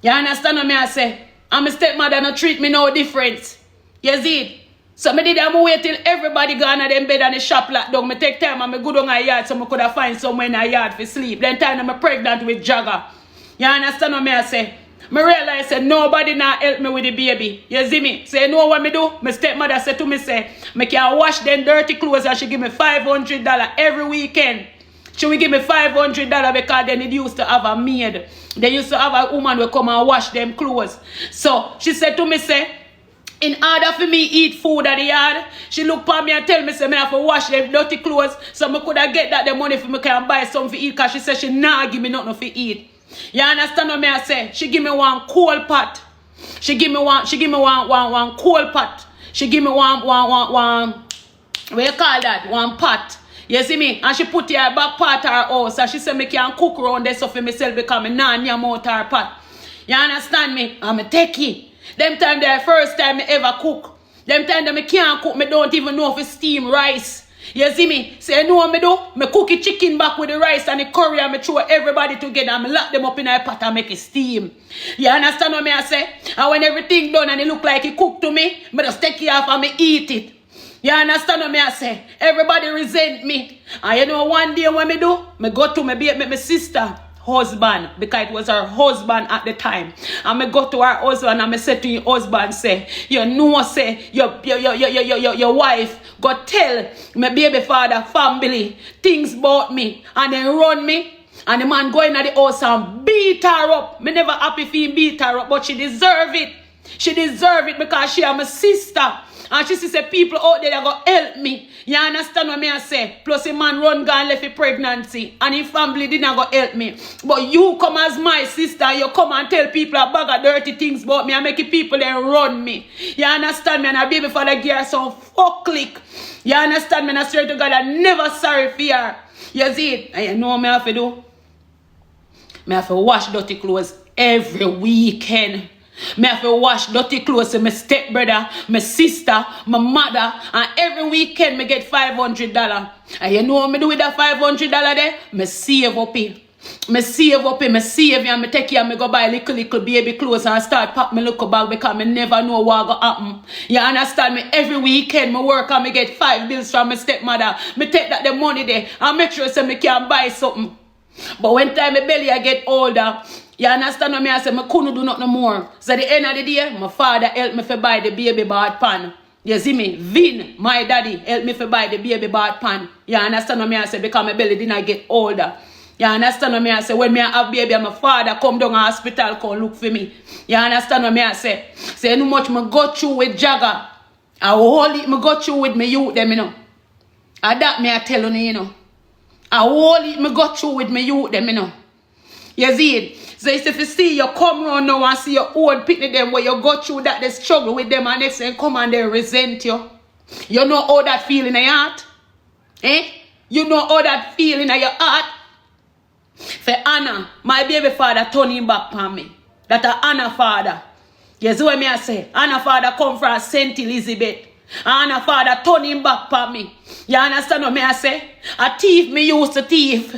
Speaker 1: You understand what I say? And my stepmother no treat me no different. You see it? So I did I'm wait till everybody gone to them bed and the shop locked down. I take time and I go down a yard so I could have find somewhere in a yard for sleep. Then time I'm pregnant with Dragga. You understand what I say? I realize that nobody now help me with the baby. You see me? So you know what I do? My stepmother said to me, say, I can wash them dirty clothes and she give me $500 every weekend. She will give me $500 because then it used to have a maid. They used to have a woman who come and wash them clothes. So she said to me, say, in order for me eat food at the yard, she look at me and tell me, say, I have to wash them dirty clothes so I could get that the money for me can buy something to eat because she said she nah give me nothing to eat. You understand what I say? She give me one coal pot. She give me one coal pot. She give me one, what you call that? One pot. You see me? And she put her back part of her house. And she said me can cook around there so for myself because I don't out her pot. You understand me? I'm a techie. Them time the first time I ever cook. Them time that I can't cook, I don't even know if it's steam rice. You see me? So you know what I do? I cook the chicken back with the rice and the curry and I throw everybody together and I lock them up in a pot and make it steam. You understand what I say? And when everything done and it look like it cooked to me, I just take it off and I eat it. You understand what I say? Everybody resent me. And you know one day what I do? I go to my sister husband because it was her husband at the time. And I go to her husband and I say to your husband, say, you know, say, your wife go tell my baby father family things about me and then run me. And the man go in at the house and beat her up. Me never happy if he beat her up, but she deserve it. She deserve it because she is my sister. And she said, people out there that go help me. You understand what I say? Plus, a man run gone left a pregnancy. And his family did not go help me. But you come as my sister. You come and tell people a bag of dirty things about me. And make people then run me. You understand me? And I baby father give her some fuck click. You understand me? And I swear to God, I'm never sorry for her. You see it? And you know what I have to do? I have to wash dirty clothes every weekend.
Speaker 3: Me have to wash dirty clothes to my stepbrother, my sister, my mother, and every weekend me get $500. And you know what me do with that $500 there? Me save up it. Me save up it, me save it, and me take care, me go buy little baby clothes and start pack my little bag because me never know what go happen. You understand me? Every weekend me work and me get 5 bills from my stepmother. Me take that the money there and make sure so me can buy something. But when time my belly I get older, you understand what me I say? Me couldn't do nothing more. So at the end of the day, my father helped me to buy the baby bath pan. You see me? Vin, my daddy, helped me to buy the baby bath pan. You understand what me I say? Because my belly didn't get older. You understand what me I say? When me have baby, my father come down to hospital, come look for me. You understand what me I say? Say how much me go through with Dragga. I hold it me go through with me youth them, you know. And that me I tell you, you know. I hold it me go through with me youth them, you know. You see it? So if you see you come around now and see your old picnic them where you go through that, they struggle with them and they say come and they resent you. You know how that feel in your heart? Eh? You know how that feel in your heart? For Anna, my baby father turn him back on me. That a Anna father. You see what me I say? Anna father come from St. Elizabeth. Anna father turn him back on me. You understand what me I say? A thief me used to thief.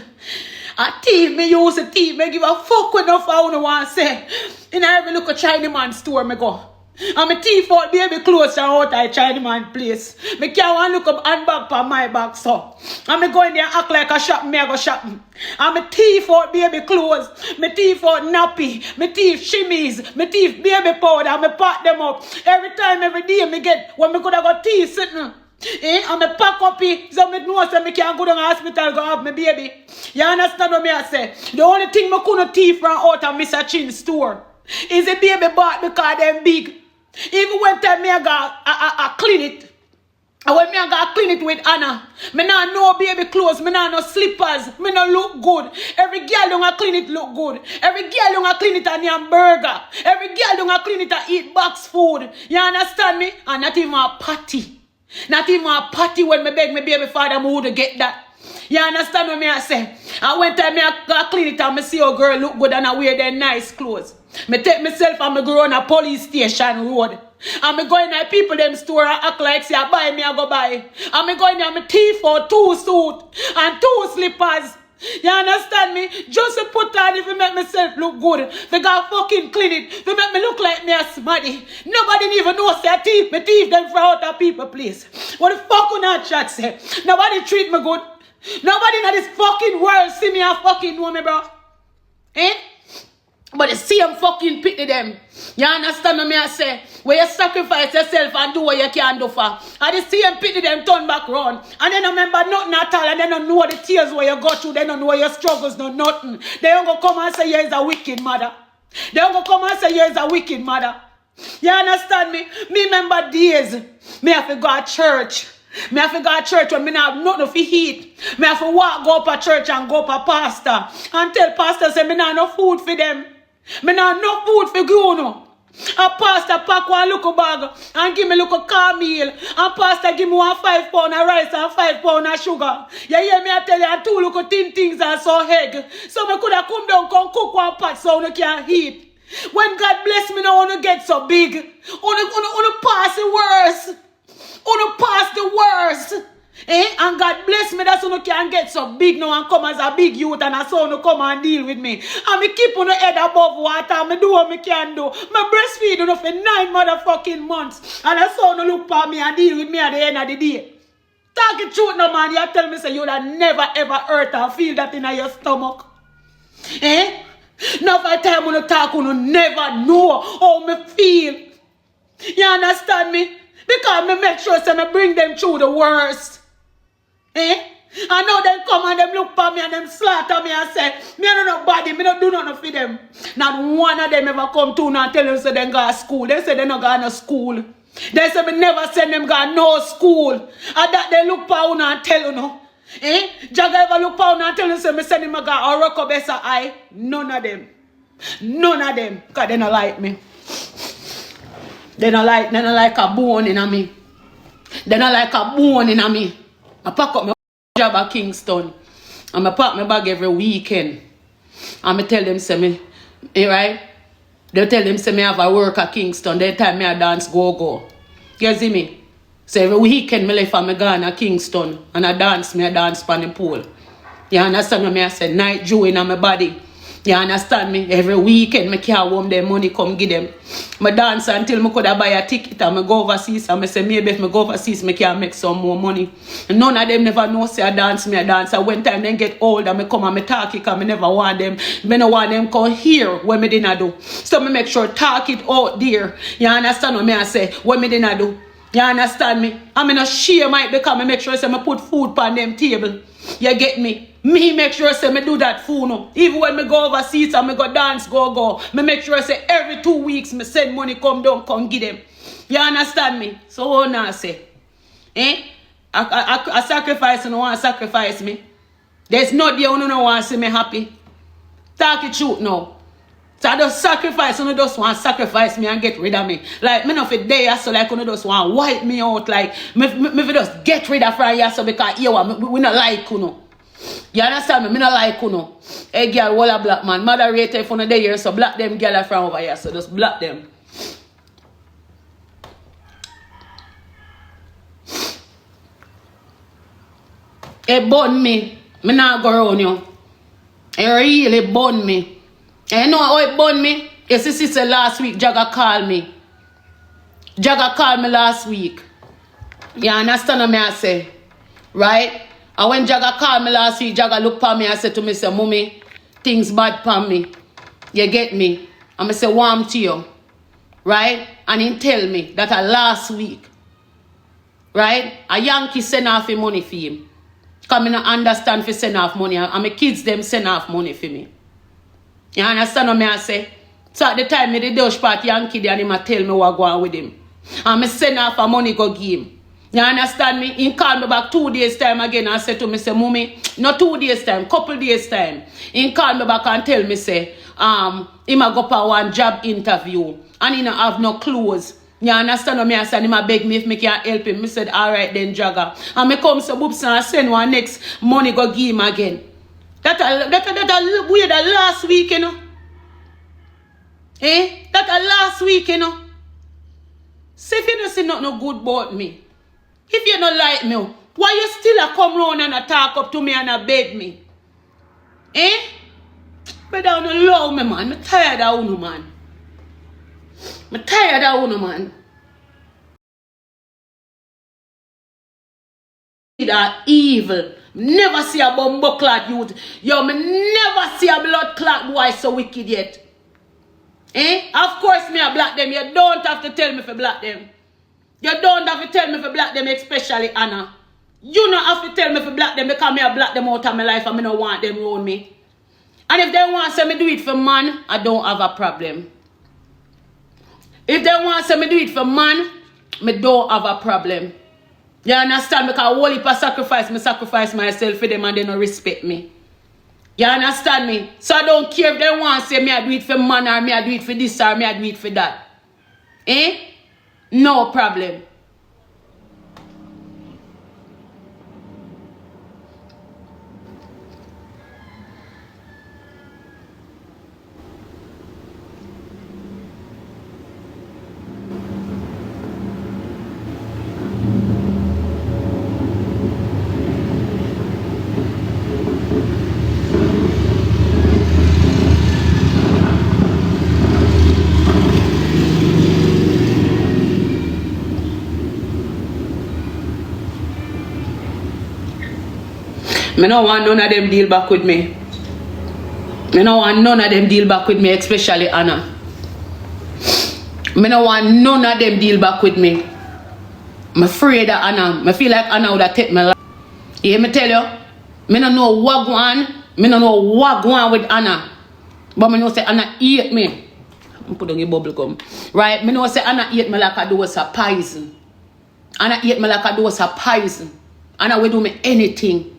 Speaker 3: A thief me used to thief. Me give a fuck with no I don't want to say. In every look a Chinese man store me go. And me thief out baby clothes and out I Chinese man place. Me can't want look up handbag for my bag so. And me go in there act like a shop, me I go shopping. And me thief out baby clothes. Me thief out nappy. Me thief shimmies. Me thief baby powder. And me pack them up. Every time, every day me get when me could have got thief sitting. And me pack up it so me know so me can go down to the hospital go have my baby. You understand what me I say? The only thing me couldn't thief from out of Mr. Chin's store is a baby bought because them big. Even when time me I got clean it. And when me I got clean it with Anna, me not no baby clothes, me not no slippers, me not look good. Every girl don't clean it look good. Every girl don't clean it and eat burger. Every girl don't clean it and eat box food. You understand me? And not even a patty. Not even a patty when me beg me baby father me would get that. You understand what me I say? And when time me I got clean it and me see a girl look good and I wear their nice clothes. Me take myself and me go on a police station road. And me go in a people them store and act like say I buy me I go buy. And me go in there and me thief for 2 suits and 2 slippers. You understand me? Just to put on if you make myself look good. They got fucking clean it. They make me look like me a smarty. Nobody even knows say I thief. Me thief them for out of people place. What the fuck would that chat say? Nobody treat me good. Nobody in this fucking world see me and fucking know me, bro. Eh? But the same fucking pity them. You understand what me I say? Where you sacrifice yourself and do what you can do for. And the same pity them turn back round. And they don't remember nothing at all. And they don't know the tears where you go through. They don't know your struggles, no nothing. They don't go come and say you is a wicked mother. They don't go come and say you is a wicked mother. You understand me? Me remember days. Me have to go to church. Me have to go to church when me not have nothing to eat. Me have to walk, go up a church and go up a pastor. And tell pastor say me not have no food for them. Me not have no food for you no. A pastor pack one little bag and give me a little car meal. And pastor give me 1 5 pound of rice and 5 pound of sugar. You hear me I tell you and 2 little thin things and so egg. So me could have come down come cook 1 pot so you can eat. When God bless me now wanna get so big. Wanna pass the worst. Wanna pass the worst. Eh? And God bless me, that's when you can get so big now and come as a big youth and I saw you come and deal with me. And me keep on the head above water and me do what me can do. Me breastfeed you for 9 motherfucking months. And I saw you look for me and deal with me at the end of the day. Talk the truth no man, you tell me say you would have never ever hurt or feel that in your stomach. Eh? Now for time when you talk you never know how me feel. You understand me? Because me make sure say me bring them through the worst. Eh? And now them come and them look for me and them slaughter me and say, me don't know body, me don't do nothing for them. Not one of them ever come to and tell them say they go to school. They say they not go to school. They say me never send them go to no school. And that they look for you and tell you no. Eh? Dragga ever look for you and tell you say me send him go to Oroko Besa I. None of them. None of them. Because they don't like me. They don't like a bone in me. They don't like a bone in me. I pack up my job at Kingston. And I pack my bag every weekend. And I tell them, say me, right?
Speaker 1: They tell them say me have a work at Kingston. That time me a dance go. You see me? So every weekend me left and me gone at Kingston. And I dance on the pool. You understand what I say? Night joy in my body. You understand me? Every weekend, I can't home them money, come give them. I dance until I could buy a ticket and I go overseas. And I say, maybe if I go overseas, I can make some more money. And none of them never know say I dance. And when time they get old, I come and I talk it because I never want them. I don't want them come here what I didn't do. So I make sure talk it out there. You understand what I say? What I didn't do. You understand me? I'm in a share might become I make sure I put food on them table. You get me? Me make sure say me do that food no. Even when me go overseas and me go dance, go. Me make sure say every 2 weeks me send money come down, come give them. You understand me? So what now say? I sacrifice and no want to sacrifice me. There's no day who no want to see me happy. Talk it truth now. So I just sacrifice, and just want to sacrifice me and get rid of me. Like, me not fit there, so like, you just want to wipe me out. Like, me just get rid of her, so because you we not like, you know. You understand me? Me not like, you know. Hey, girl, all a black man. Moderator for the day, so black them girl from over here, so just black them. It burn me. Me not go around you. It really burn me. And you know how it burn me? You see, sister, last week, Dragga called me. Dragga called me last week. You understand what I say? Right? And when Dragga called me last week, Dragga looked at me and said to me, say, Mommy, things bad for me. You get me? And I say, warm to you. Right? And he tell me that last week, right, a Yankee send off his money for him. Because I don't understand if he send off money. And my kids, them send off money for me. You understand what I say? So at the time, me the Dutch party Yankee and him a tell me what go on with him. And me send off a money go give him. You understand me? He called me back 2 days time again and said to me, say, Mommy, not 2 days time, couple days time. He called me back and tell me, say, he ma go for one job interview and he not have no clothes. You understand what I say? He ma beg me if me can help him. I said, all right then, Dragga. And me come to Boobs and send one next money go give him again. That weird last week, you know. That last week, you know. See if you don't see nothing no good about me. If you don't like me, why you still a come round and a talk up to me and a beg me? But I don't love me, man. I'm tired of you, man. I'm tired of you, man. That evil. Never see a bumbo clot youth. Yo, me never see a blood clot boy so wicked yet. Of course me a black them. You don't have to tell me for black them. You don't have to tell me for black them, especially Anna. You don't have to tell me for black them because me a black them out of my life and me don't want them around me. And if they want to say me do it for man, I don't have a problem. If they want to say me do it for man, me don't have a problem. You understand? Because all heap of sacrifice, me sacrifice myself for them and they don't respect me. You understand me? So I don't care if they want to say me I do it for man or me I do it for this or me I do it for that. No problem. I don't want none of them deal back with me. I don't want none of them deal back with me, especially Anna. I don't want none of them deal back with me. I'm afraid of Anna. I feel like Anna would have taken my life. You hear me tell you? I don't know what going on. I don't know what going on with Anna. But I know say Anna hate me. I'm putting a bubble gum. Right? I know say Anna hate me like a dose of poison. Anna hate me like a dose of poison. Anna will do me anything.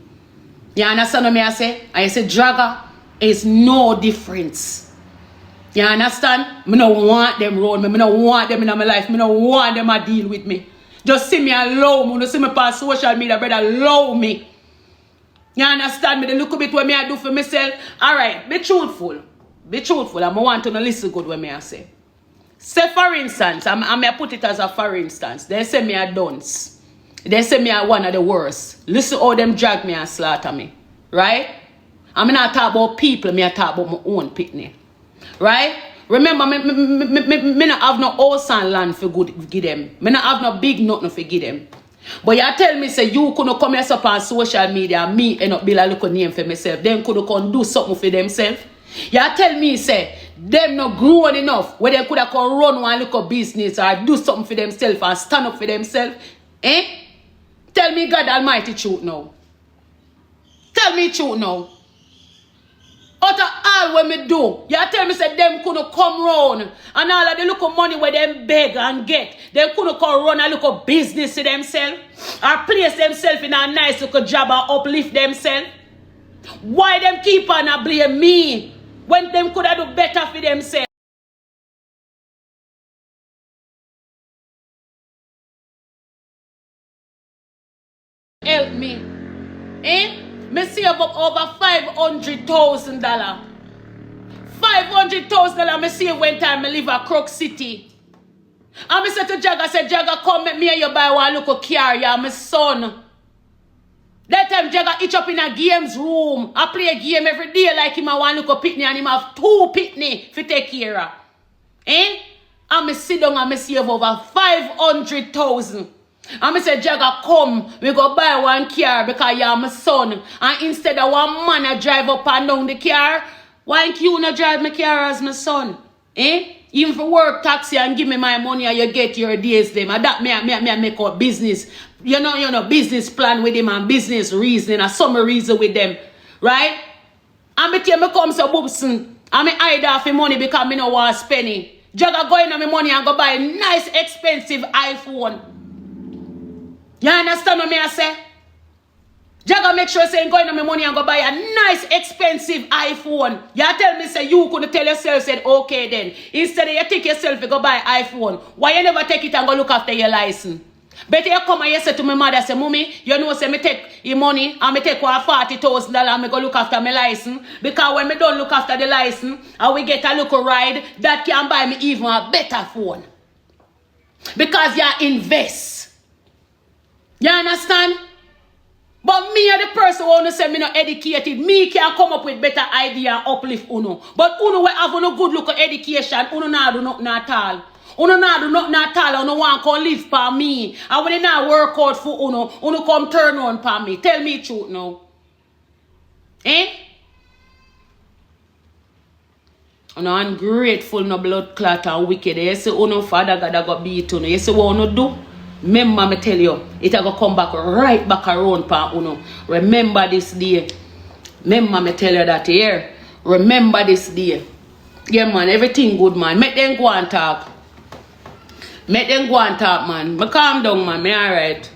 Speaker 1: You understand what I say? I say Dragga is no difference. You understand? I don't want them around me. I don't want them in my life. I don't want them to deal with me. Just see me alone. When you see me on social media, brother, allow me. You understand me? The little bit what me I do for myself. Alright, be truthful.
Speaker 3: Be truthful. I want to listen good when I say. Say for instance, I put it as a for instance. They say me a dunce. They say me a one of the worst. Listen how them drag me and slaughter me. Right? I'm not talk about people, me talk about my own pitney. Right? Remember, me not have no house and land for good give them. Me not have no big nothing for give them. But you tell me, say, you couldn't come here up on social media and me and not build a little name for myself. Them could come do something for themselves. You tell me, say, them not grown enough where they could have come run one little business or do something for themselves and stand up for themselves. Eh? Tell me God Almighty truth now. Tell me truth now. Out of all what me do, you tell me say them couldn't come round and all of the little money where them beg and get, they couldn't come run a little business to themselves or place themselves in a nice little job or uplift themselves. Why them keep on a blame me when them could have do better for themselves? Help me. Eh? Me save up over $500,000. $500,000 me save when time me live at Crook City. And me say to Dragga, say, Dragga, come make me and you buy one little car, yeah, my son. That time Dragga itch up in a games room. I play a game every day like him a one little pitney and him have 2 pitney for take care of. Eh? And me sit down and me save over 500,000. And I said, Dragga, come, we go buy one car because you're my son. And instead of one man I drive up and down the car, why don't you not drive my car as my son? Eh? Even for work taxi and give me my money and you get your days them. And that me make a business. You know, business plan with him and business reasoning and some reason with them. Right? And me tell me come so boobson. And me hide off the money because me no want to spend it. Dragga go in on my money and go buy a nice expensive iPhone. You understand what I say? Dragga make sure say go in on my money and go buy a nice expensive iPhone. You tell me say you could tell yourself said okay then. Instead of you take yourself and go buy iPhone. Why you never take it and go look after your license? Better you come and you say to my mother, say, Mommy, you know say me take your money and me take $40,000 and me go look after my license. Because when me don't look after the license and we get a little ride, that can buy me even a better phone. Because you invest. You understand? But me are the person who want to say me not educated. Me can come up with better idea and uplift uno. But uno will have no good look at education. Uno not do nothing at all. Uno not do nothing at all. Uno want to live for me. And when they not work out for uno, uno come turn on for me. Tell me the truth now. Eh? Uno ungrateful, no blood clot and wicked. You say uno father God got beat uno. You say what uno do? Remember me tell you, it will come back right back around pa uno. Remember this day. Remember me tell you that here. Remember this day. Yeah man, everything good man. Make them go and talk. Make them go and talk man. Me calm down man, me alright.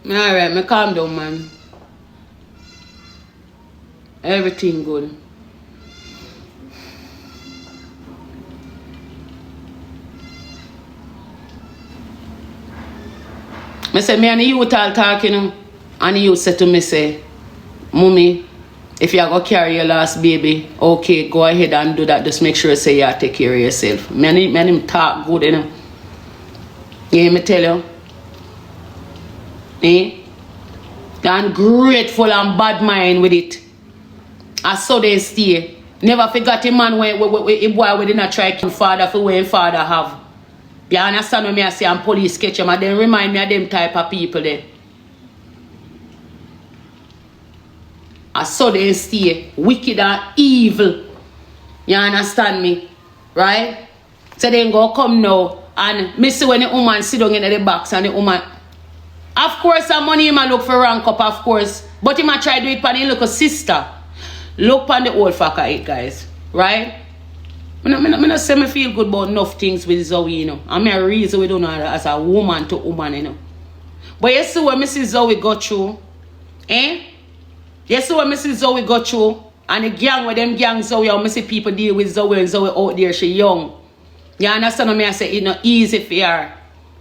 Speaker 3: Me alright, me calm down man. Everything good. I say, me and the youth all talking, and the youth said to me, say, Mommy, if you go carry your last baby, okay, go ahead and do that. Just make sure say you take care of yourself. Me and him talk good, you know. You hear me tell you? Eh? And grateful and bad mind with it. I saw they stay. Never forgot a man when a boy didn't try to kill father for when father have. You understand what I say? And police catch them and then remind me of them type of people there. I saw they stay wicked and evil. You understand me? Right? So they go come now and me see when the woman sit down in the box and the woman. Of course, the money he might look for rank up, of course. But he might try to do it for the little sister. Look on the old fucker, guys. Right? I don't say me feel good about enough things with Zoey, you know. I mean, a reason we don't know as a woman to woman, you know. But you see what Mrs. Zoey got through, eh? You see what Mrs. Zoey got through, and the gang with them gang Zoey, how I see people deal with Zoey and Zoey out there, she young. You understand what I say? It's not easy for her.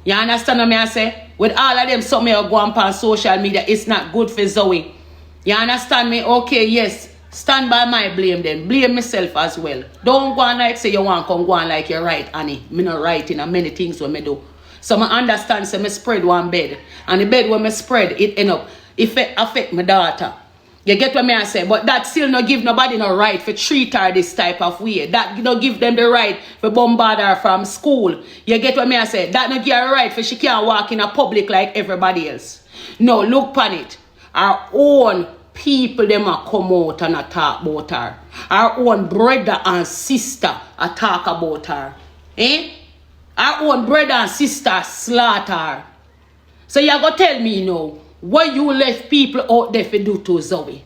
Speaker 3: You understand what I say? With all of them, something go on social media, it's not good for Zoey. You understand me? Okay, yes.
Speaker 1: Stand by my blame then. Blame myself as well. Don't go on like say you want come go on like you're right, Annie. Me not right in many things what me do. So I understand say me spread one bed. And the bed when me spread, it end up affect my daughter. You get what me I say? But that still not give nobody no right for treat her this type of way. That don't give them the right for bombard her from school. You get what me I say? That not give her right for she can't walk in a public like everybody else. No, look upon it. Our own people them a come out and a talk about her. Our own brother and sister a talk about her. Eh? Our own brother and sister slaughter her. So you go tell me now, what you left people out there for do to Zoey?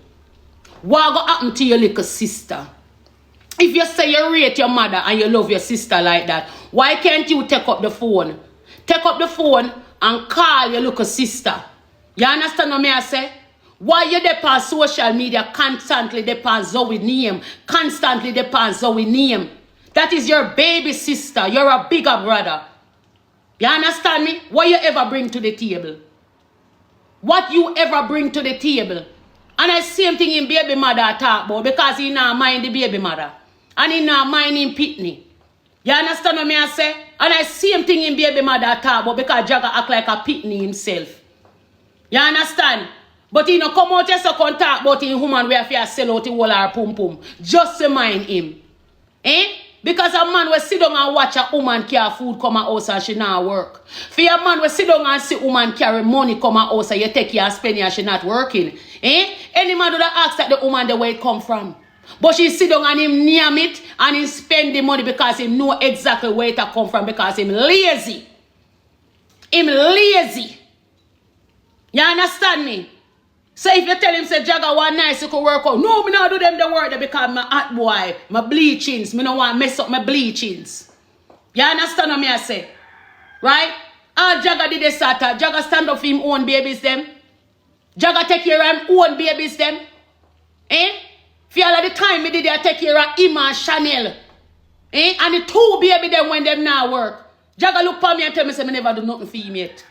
Speaker 1: What go happen to your little sister? If you say you rate your mother and you love your sister like that, why can't you take up the phone? Take up the phone and call your little sister. You understand what me I say? Why you depend on social media constantly depend Zoey name? Constantly depend Zoey name. That is your baby sister. You're a bigger brother. You understand me? What you ever bring to the table? What you ever bring to the table? And the same thing in baby mother talk about because he not mind the baby mother. And he not mind him pitney. You understand what me I say? And the same thing in baby mother talk about because Dragga act like a pitney himself. You understand? But he no come out just to talk about him woman where if you sell out the whole her pum pum. Just to mind him. Eh? Because a man will sit down and watch a woman carry food come out house and she not work. For a man will sit down and see a woman carry money come out house and you take your and spend and she not working. Eh? Any man would ask that the woman the way it come from. But she sit down and him name it and he spend the money because he know exactly where it come from because him lazy. Him lazy. You understand me? So if you tell him, say, Dragga, one nice you could work out. No, me not do them the work because my hot boy, my bleachings. Me no want to mess up my bleachings. You understand what me I say? Right? All Dragga did this start. Dragga stand up for him own babies them. Dragga take care of him own babies them. Eh? For all of the time me did I take care of him and Chanel. Eh? And the two baby them when them now work. Dragga look for me and tell me say me never do nothing for him yet.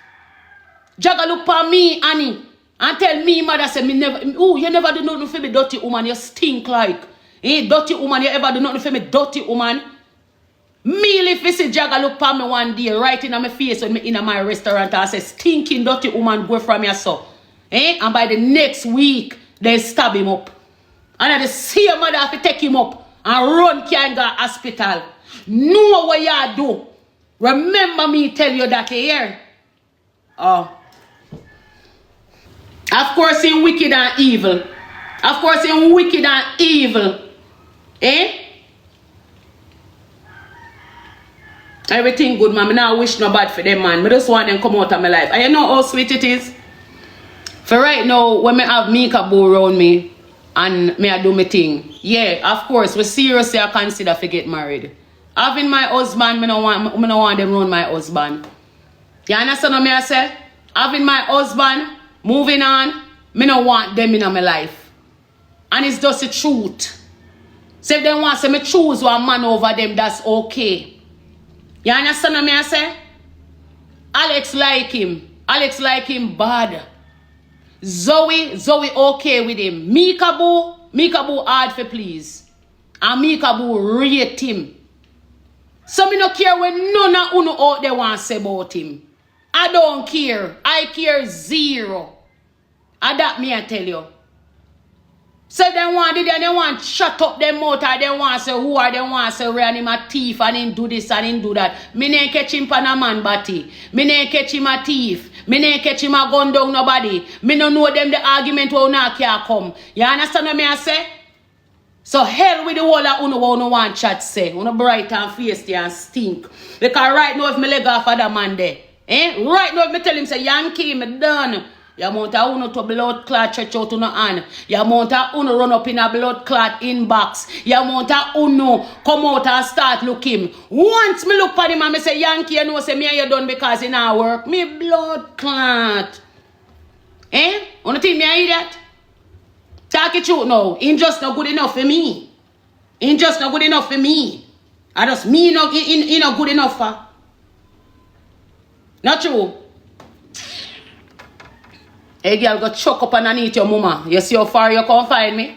Speaker 1: Dragga look for me, Annie. And tell me, mother, say, me never, oh, you never do nothing for me, dirty woman, you stink like. Eh, dirty woman, you ever do nothing for me, dirty woman. Me, if you see Dragga look for me one day, right in my face when me in my restaurant, and say, stinking dirty woman, go from your son. Eh, and by the next week, they stab him up. And I see your mother have to take him up and run Caan hospital. Know what you do. Remember me tell you that here. Oh. Of course, he's wicked and evil. Of course, he's wicked and evil. Eh? Everything good, man. I now wish no bad for them, man. I just want them come out of my life. And you know how sweet it is? For right now, when I have Mixup around me and me I do my thing, yeah, of course, we seriously I consider to get married. Having my husband, I don't want them run my husband. You understand what I say? Having my husband, moving on, me no want them in my life. And it's just the truth. So if they want to say me choose one man over them, that's okay. You understand what I say? Alex like him. Alex like him bad. Zoey okay with him. Mixup hard for please. And Mixup rate him. So me no care when none of you out there want to say about him. I don't care. I care zero. And that me I tell you. So they want to shut up them mouth or they want to say who are they want to say run him a thief and him do this and him do that. Me ain't catch him pan a man body. Me ain't catch him a thief. Me ain't catch him a gun down nobody. Me no know them the argument who now can come. You understand what me I say? So hell with the whole of uno want chat say. Uno bright and feisty and stink. Because right now if me leg off of that man there. Eh? Right now if me tell him say Yankee me done. You mount a uno to blood clot church out on hand. You mount a uno run up in a blood clot inbox. You mount a uno come out and start looking. Once me look at him and me say Yankee you know say me and you done because he not work. Me blood clot. Eh? You think me I that? Talk it truth now. He just not good enough for me. He just not good enough for me. I just me not good enough for. Not true. Hey girl, go chuck up underneath your mama. You see how far you come find me?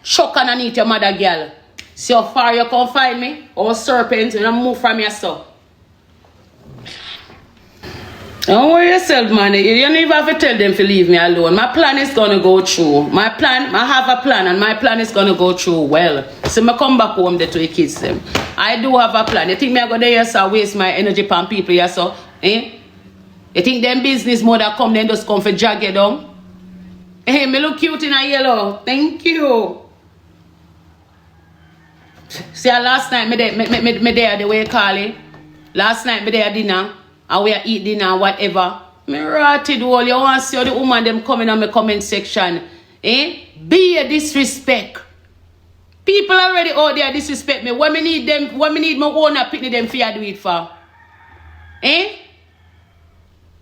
Speaker 1: Shock underneath your mother, girl. See how far you can find me? Or serpent, and I move from your stuff. Don't worry yourself, man. You don't even have to tell them to leave me alone. My plan is going to go through. I have a plan, and my plan is going to go through well. So I come back home there to the kids them. I do have a plan. You think me I go there, so waste my energy on people, yes, so? Eh? You think them business more that come, then just come for drag you down? Hey, me look cute in a yellow. Thank you. See, last night, me there, the way you call it. Last night, me there dinner. And we eat dinner, whatever. Me rotted all. You want to see how the woman them coming on my comment section. Eh? Be a disrespect. People already out there disrespect me. What me need them, what me need my own opinion them for you do it for? Eh?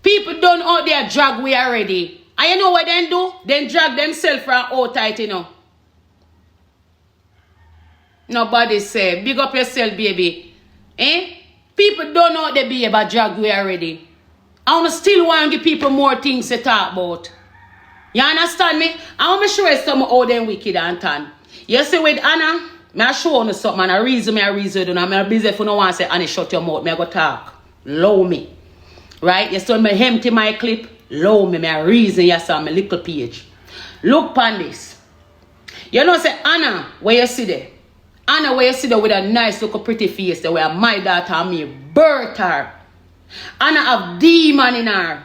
Speaker 1: People done out there drag we already. And you know what they do? They drag themselves from out tight, you know. Nobody say, big up yourself, baby. Eh? People don't know they be about drag we already. I want to still want to give people more things to talk about. You understand me? I want to show you some of them wicked and tan. You see with Anna, I show you something and I reason and I'm busy if you don't want to say, Annie, shut your mouth, I go talk. Low me. Right? You saw me empty my clip, low me, I reason you saw my little page. Look upon this. You know, say, Anna, where you see there? Anna, where you see there with a nice little pretty face, there where my daughter and me birth her. Anna have demon in her.